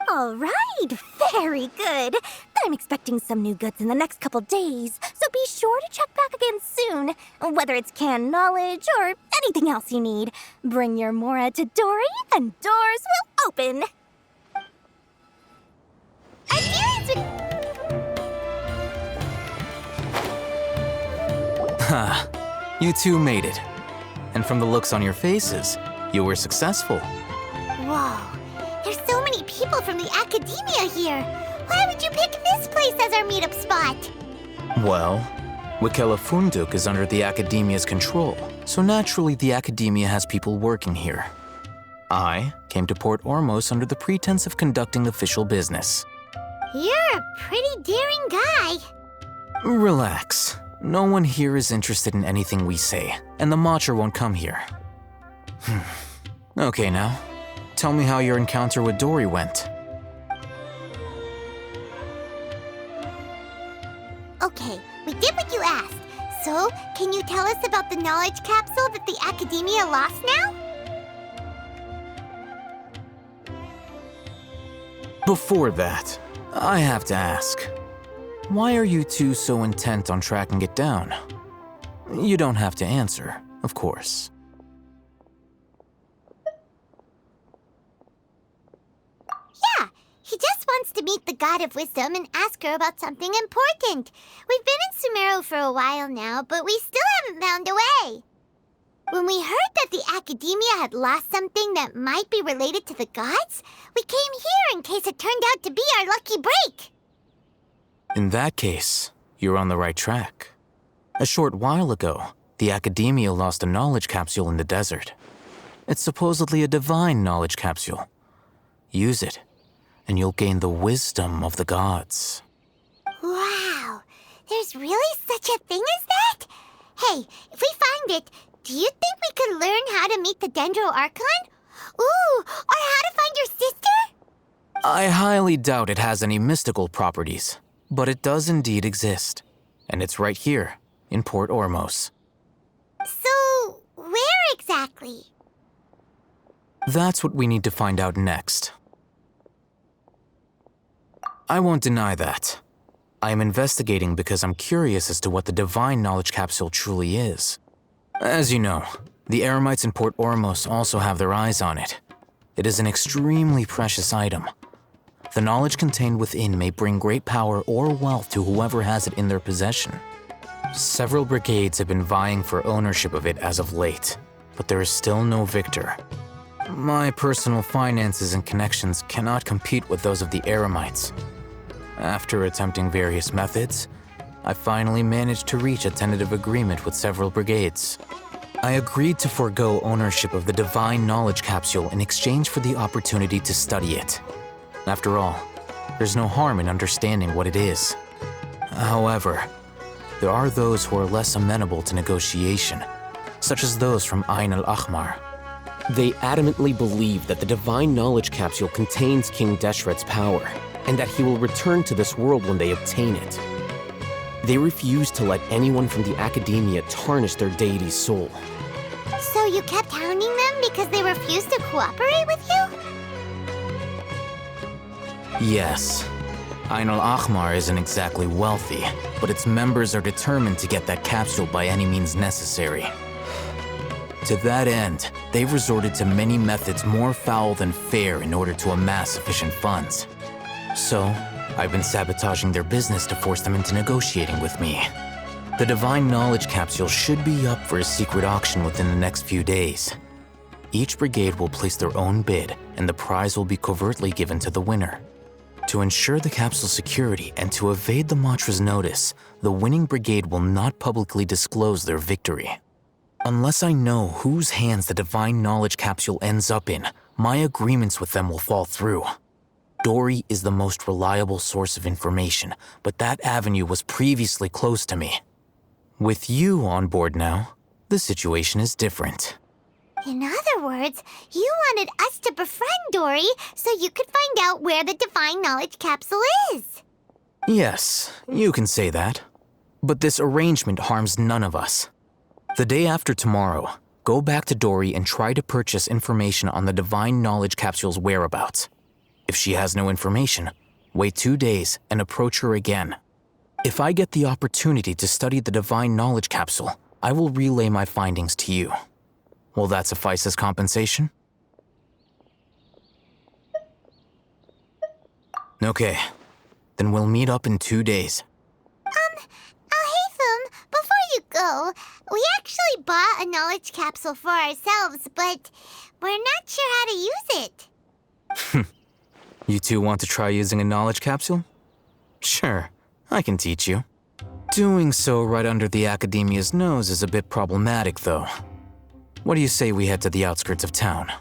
All right, very good. I'm expecting some new goods in the next couple days, so be sure to check back again soon. Whether it's canned knowledge or anything else you need, bring your mora to Dory and doors will open. Ha! You two made it. And from the looks on your faces, you were successful. Whoa, there's so many people from the academia here. Why would you pick this place as our meetup spot? Well, Wikela Funduk is under the Academia's control, so naturally the Academia has people working here. I came to Port Ormos under the pretense of conducting official business. You're a pretty daring guy. Relax. No one here is interested in anything we say, and the Matcher won't come here. Okay now, tell me how your encounter with Dory went. Okay, we did what you asked. So, can you tell us about the knowledge capsule that the Academia lost now? Before that, I have to ask, why are you two so intent on tracking it down? You don't have to answer, of course. Yeah, he just wants to meet the God of Wisdom and ask her about something important. We've been in Sumeru for a while now, but we still haven't found a way. When we heard that the Academia had lost something that might be related to the gods, we came here in case it turned out to be our lucky break. In that case, you're on the right track. A short while ago, the Academia lost a knowledge capsule in the desert. It's supposedly a divine knowledge capsule. Use it. and you'll gain the wisdom of the gods. Wow, there's really such a thing as that? Hey, if we find it, do you think we could learn how to meet the Dendro Archon? Ooh, or how to find your sister? I highly doubt it has any mystical properties, but it does indeed exist. And it's right here, in Port Ormos. So, where exactly? That's what we need to find out next. I won't deny that. I am investigating because I'm curious as to what the Divine Knowledge Capsule truly is. As you know, the Eremites in Port Ormos also have their eyes on it. It is an extremely precious item. The knowledge contained within may bring great power or wealth to whoever has it in their possession. Several brigades have been vying for ownership of it as of late, but there is still no victor. My personal finances and connections cannot compete with those of the Eremites. After attempting various methods, I finally managed to reach a tentative agreement with several brigades. I agreed to forego ownership of the Divine Knowledge Capsule in exchange for the opportunity to study it. After all, there's no harm in understanding what it is. However, there are those who are less amenable to negotiation, such as those from Ain al-Ahmar. They adamantly believe that the Divine Knowledge Capsule contains King Deshret's power, and that he will return to this world when they obtain it. They refuse to let anyone from the Academia tarnish their deity's soul. So you kept hounding them because they refused to cooperate with you? Yes. Ain al-Ahmar isn't exactly wealthy, but its members are determined to get that capsule by any means necessary. To that end, they've resorted to many methods more foul than fair in order to amass sufficient funds. So, I've been sabotaging their business to force them into negotiating with me. The Divine Knowledge Capsule should be up for a secret auction within the next few days. Each brigade will place their own bid, and the prize will be covertly given to the winner. To ensure the capsule's security and to evade the Matra's notice, the winning brigade will not publicly disclose their victory. Unless I know whose hands the Divine Knowledge Capsule ends up in, my agreements with them will fall through. Dory is the most reliable source of information, but that avenue was previously closed to me. With you on board now, the situation is different. In other words, you wanted us to befriend Dory so you could find out where the Divine Knowledge Capsule is. Yes, you can say that. But this arrangement harms none of us. The day after tomorrow, go back to Dory and try to purchase information on the Divine Knowledge Capsule's whereabouts. If she has no information, wait 2 days and approach her again. If I get the opportunity to study the Divine Knowledge Capsule, I will relay my findings to you. Will that suffice as compensation? Okay, then we'll meet up in 2 days. Haytham, before you go, we actually bought a knowledge capsule for ourselves, but we're not sure how to use it. You two want to try using a knowledge capsule? Sure, I can teach you. Doing so right under the Academia's nose is a bit problematic, though. What do you say we head to the outskirts of town?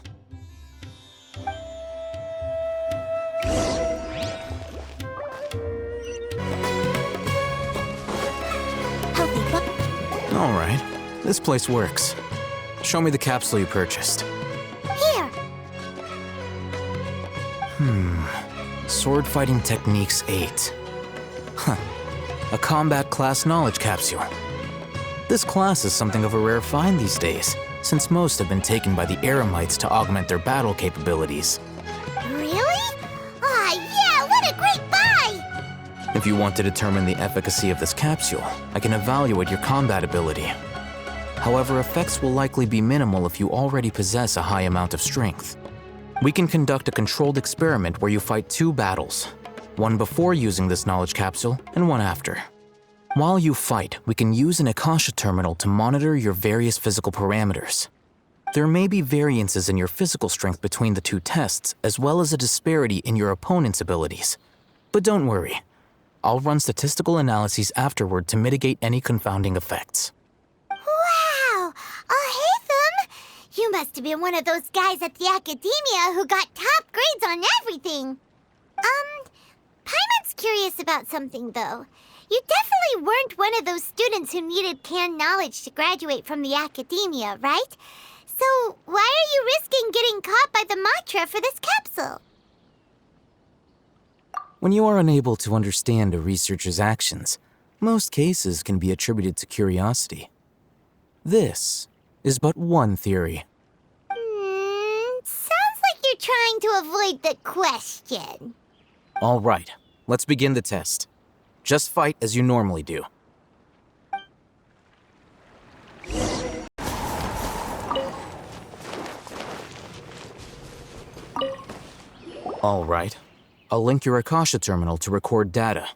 All right, this place works. Show me the capsule you purchased. Here. Sword Fighting Techniques 8. Huh. A combat class knowledge capsule. This class is something of a rare find these days, since most have been taken by the Eremites to augment their battle capabilities. Really? Yeah, what a great buy! If you want to determine the efficacy of this capsule, I can evaluate your combat ability. However, effects will likely be minimal if you already possess a high amount of strength. We can conduct a controlled experiment where you fight 2 battles, one before using this knowledge capsule and one after. While you fight, we can use an Akasha terminal to monitor your various physical parameters. There may be variances in your physical strength between the 2 tests, as well as a disparity in your opponent's abilities. But don't worry, I'll run statistical analyses afterward to mitigate any confounding effects. Wow! Haytham! You must have been one of those guys at the Academia who got top grades on everything. curious about something, though. You definitely weren't one of those students who needed canned knowledge to graduate from the academia, right? So, why are you risking getting caught by the Matra for this capsule? When you are unable to understand a researcher's actions, most cases can be attributed to curiosity. This is but one theory. Sounds like you're trying to avoid the question. All right, let's begin the test. Just fight as you normally do. All right. I'll link your Akasha terminal to record data.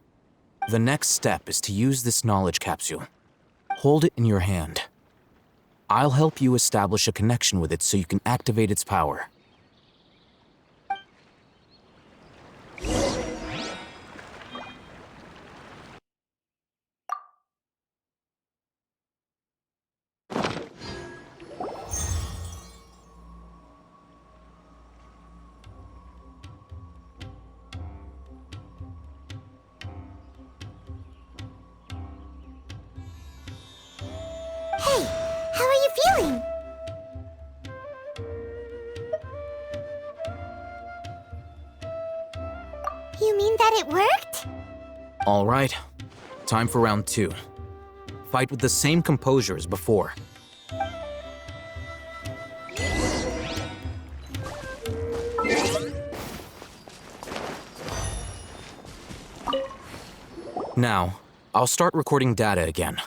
The next step is to use this knowledge capsule. Hold it in your hand. I'll help you establish a connection with it so you can activate its power. Hey, how are you feeling? You mean that it worked? All right. Time for round 2. Fight with the same composure as before. Now, I'll start recording data again.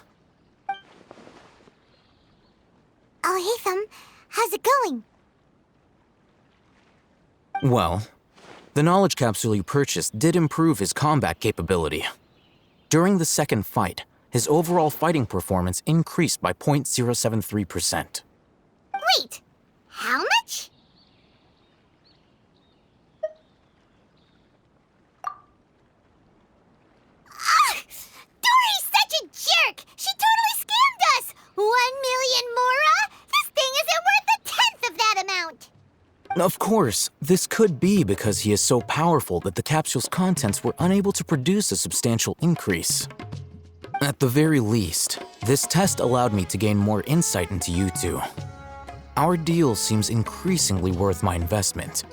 Oh, hey, Thumb. How's it going? Well, the knowledge capsule you purchased did improve his combat capability. During the second fight, his overall fighting performance increased by 0.073%. Wait, how much? Dory's such a jerk! She totally scammed us! 1 million mora? This thing isn't worth a tenth of that amount! Of course, this could be because he is so powerful that the capsule's contents were unable to produce a substantial increase. At the very least, this test allowed me to gain more insight into you two. Our deal seems increasingly worth my investment.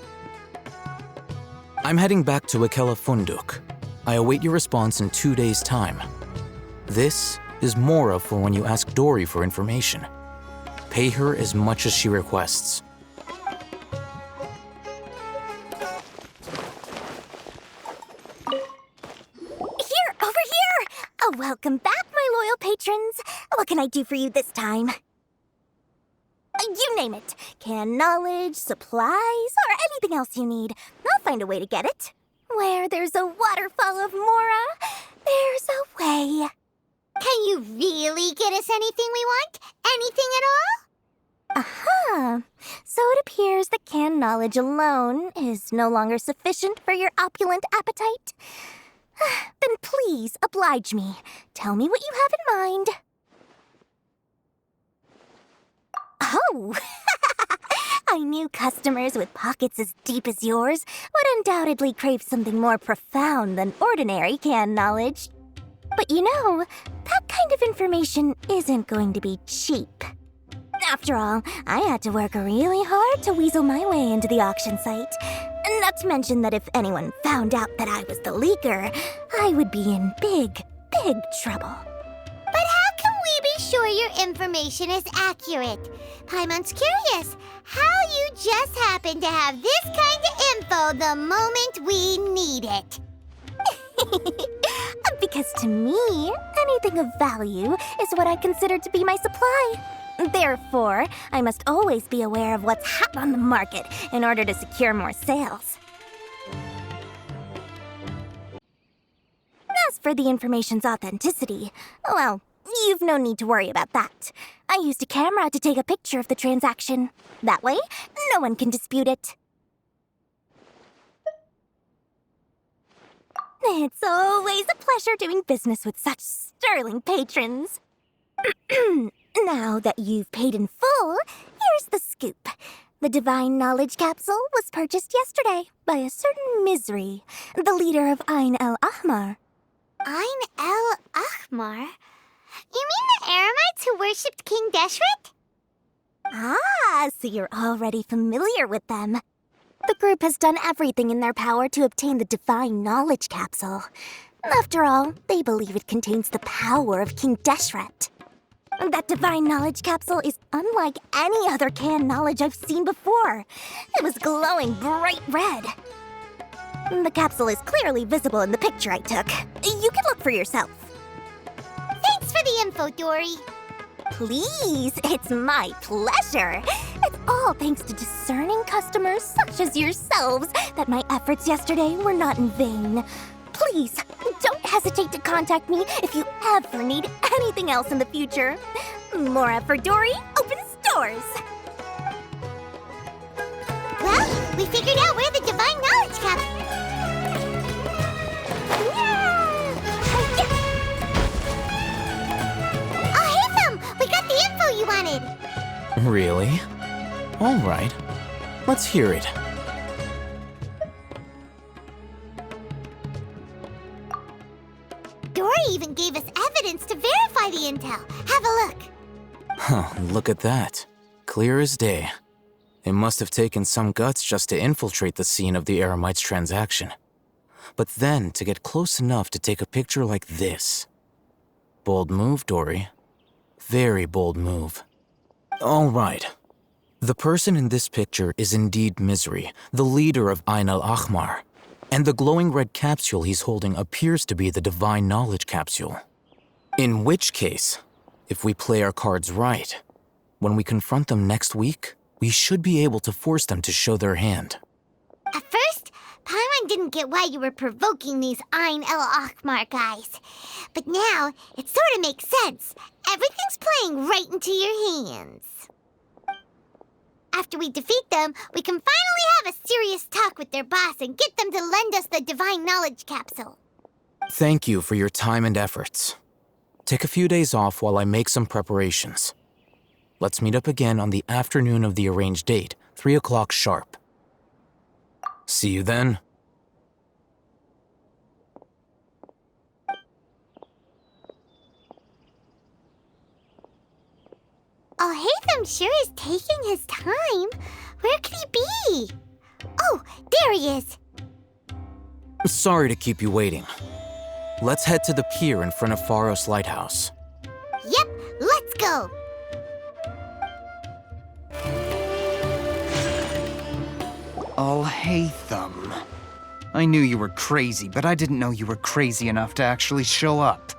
I'm heading back to Akela Funduk. I await your response in 2 days' time. This is Mora for when you ask Dory for information. Pay her as much as she requests. Here, over here! Oh, welcome back, my loyal patrons. What can I do for you this time? You name it. Canned knowledge, supplies, or anything else you need. I'll find a way to get it. Where there's a waterfall of Mora, there's a way. Can you really get us anything we want? Anything at all? Aha. So it appears that canned knowledge alone is no longer sufficient for your opulent appetite. Then please oblige me. Tell me what you have in mind. Oh! I knew customers with pockets as deep as yours would undoubtedly crave something more profound than ordinary canned knowledge. But you know, that kind of information isn't going to be cheap. After all, I had to work really hard to weasel my way into the auction site. Not to mention that if anyone found out that I was the leaker, I would be in big, big trouble. But how can we be sure your information is accurate? Paimon's curious how you just happen to have this kind of info the moment we need it. Because to me, anything of value is what I consider to be my supply. Therefore, I must always be aware of what's hot on the market in order to secure more sales. As for the information's authenticity, well, you've no need to worry about that. I used a camera to take a picture of the transaction. That way, no one can dispute it. It's always a pleasure doing business with such sterling patrons. Now that you've paid in full, here's the scoop. The Divine Knowledge Capsule was purchased yesterday by a certain Misery, the leader of Ain el-Ahmar. Ain el-Ahmar? You mean the Eremites who worshipped King Deshret? Ah, so you're already familiar with them. The group has done everything in their power to obtain the Divine Knowledge Capsule. After all, they believe it contains the power of King Deshret. That Divine Knowledge Capsule is unlike any other canned knowledge I've seen before. It was glowing bright red. The capsule is clearly visible in the picture I took. You can look for yourself. Thanks for the info, Dory. Please, it's my pleasure. It's all thanks to discerning customers such as yourselves that my efforts yesterday were not in vain. Please, don't hesitate to contact me if you ever need anything else in the future. More effort, Dory, opens doors. Well, we figured out where the Divine Knowledge Capsule... Oh, hey, Thumb! We got the info you wanted! Really? All right. Let's hear it. Dory even gave us evidence to verify the intel. Have a look. Huh, look at that. Clear as day. It must have taken some guts just to infiltrate the scene of the Eremites' transaction. But then to get close enough to take a picture like this. Bold move, Dory. Very bold move. All right. The person in this picture is indeed Misery, the leader of Ain el-Ahmar. And the glowing red capsule he's holding appears to be the Divine Knowledge Capsule. In which case, if we play our cards right, when we confront them next week, we should be able to force them to show their hand. At first, Paimon didn't get why you were provoking these Ain el-Ahmar guys. But now, it sort of makes sense. Everything's playing right into your hands. After we defeat them, we can finally have a serious talk with their boss and get them to lend us the Divine Knowledge Capsule. Thank you for your time and efforts. Take a few days off while I make some preparations. Let's meet up again on the afternoon of the arranged date, 3 o'clock sharp. See you then. Alhaitham sure is taking his time. Where could he be? Oh, there he is. Sorry to keep you waiting. Let's head to the pier in front of Pharos Lighthouse. Yep, let's go. Alhaitham. I knew you were crazy, but I didn't know you were crazy enough to actually show up.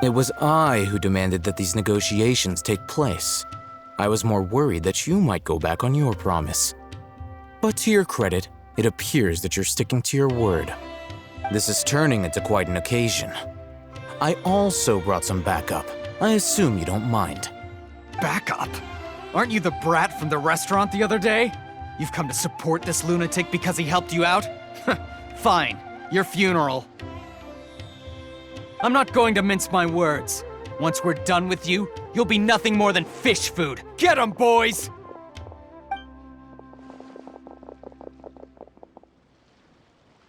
It was I who demanded that these negotiations take place. I was more worried that you might go back on your promise. But to your credit, it appears that you're sticking to your word. This is turning into quite an occasion. I also brought some backup. I assume you don't mind. Backup? Aren't you the brat from the restaurant the other day? You've come to support this lunatic because he helped you out? Fine, your funeral. I'm not going to mince my words. Once we're done with you, you'll be nothing more than fish food. Get 'em, boys!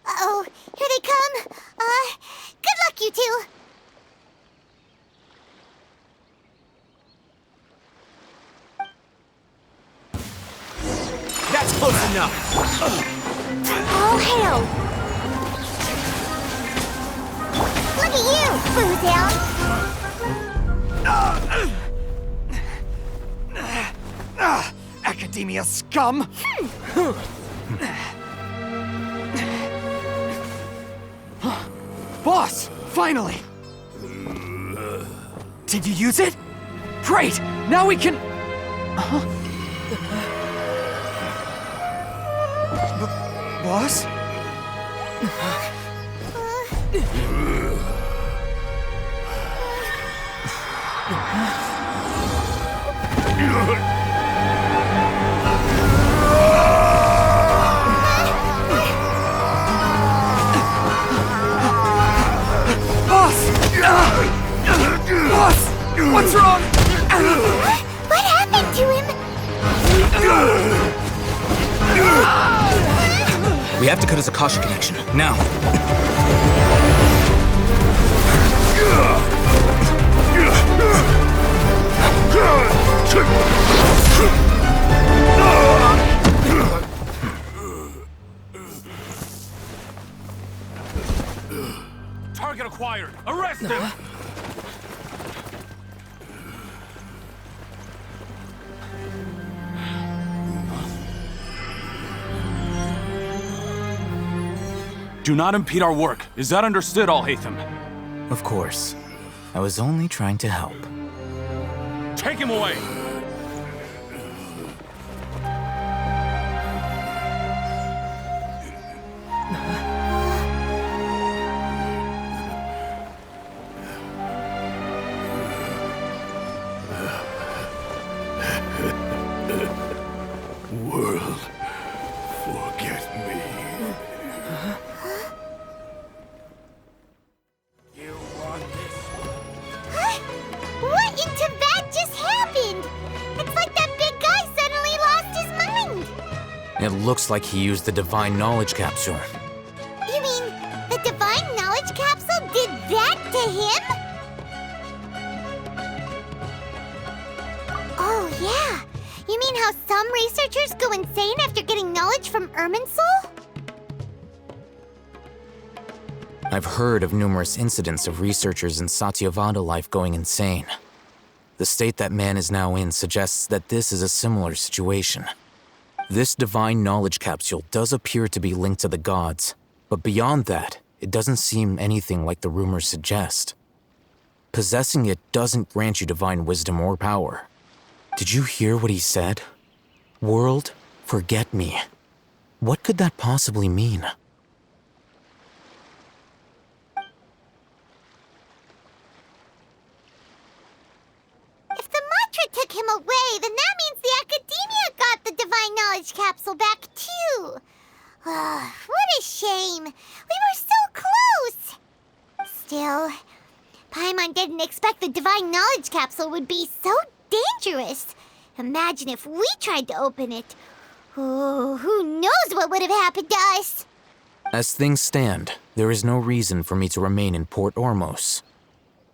Uh-oh, here they come. Good luck, you two. That's close enough. All hail. Look at you, Foozale. Academia scum! Boss, finally! Did you use it? Great! Now we can... Boss? Boss! What's wrong? What happened to him? We have to cut his Akasha connection, now. Target acquired! Arrest him! Do not impede our work. Is that understood, Al-Haytham? Of course. I was only trying to help. Take him away! World, forget me. What in Tibet just happened? It's like that big guy suddenly lost his mind. It looks like he used the Divine Knowledge Capsule. You mean the Divine Knowledge Capsule did that to him? Oh, yeah. You mean how some researchers go insane after getting knowledge from Irminsul? I've heard of numerous incidents of researchers in Satyavada life going insane. The state that man is now in suggests that this is a similar situation. This Divine Knowledge Capsule does appear to be linked to the gods, but beyond that, it doesn't seem anything like the rumors suggest. Possessing it doesn't grant you divine wisdom or power. Did you hear what he said? World, forget me. What could that possibly mean? If the mantra took him away, then that means the Academia got the Divine Knowledge Capsule back too. What a shame. We were so close. Still, Paimon didn't expect the Divine Knowledge Capsule would be so dangerous. Imagine if we tried to open it. Oh, who knows what would have happened to us? As things stand, there is no reason for me to remain in Port Ormos.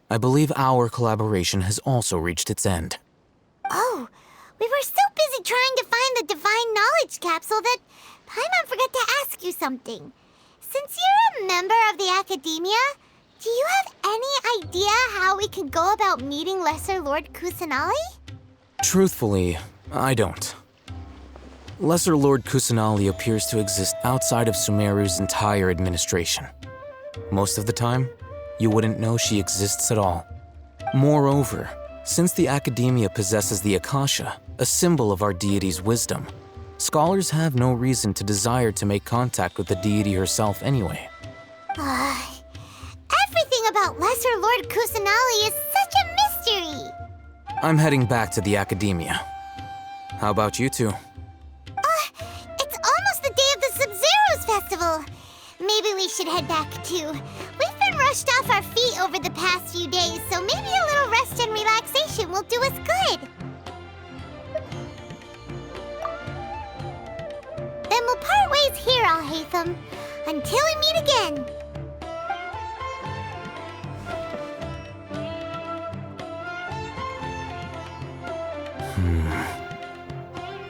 I believe our collaboration has also reached its end. Oh, we were so busy trying to find the Divine Knowledge Capsule that Paimon forgot to ask you something. Since you're a member of the Academia, do you have any idea how we can go about meeting Lesser Lord Kusanali? Truthfully, I don't. Lesser Lord Kusanali appears to exist outside of Sumeru's entire administration. Most of the time, you wouldn't know she exists at all. Moreover, since the Academia possesses the Akasha, a symbol of our deity's wisdom, scholars have no reason to desire to make contact with the deity herself anyway. Everything about Lesser Lord Kusanali is such a mystery! I'm heading back to the Academia. How about you two? It's almost the day of the Sub-Zero's festival. Maybe we should head back too. We've been rushed off our feet over the past few days, so maybe a little rest and relaxation will do us good. Then we'll part ways here, Al-Haytham, until we meet again.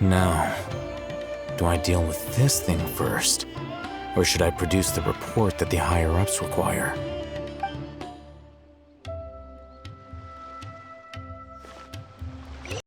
Now, do I deal with this thing first? Or should I produce the report that the higher-ups require?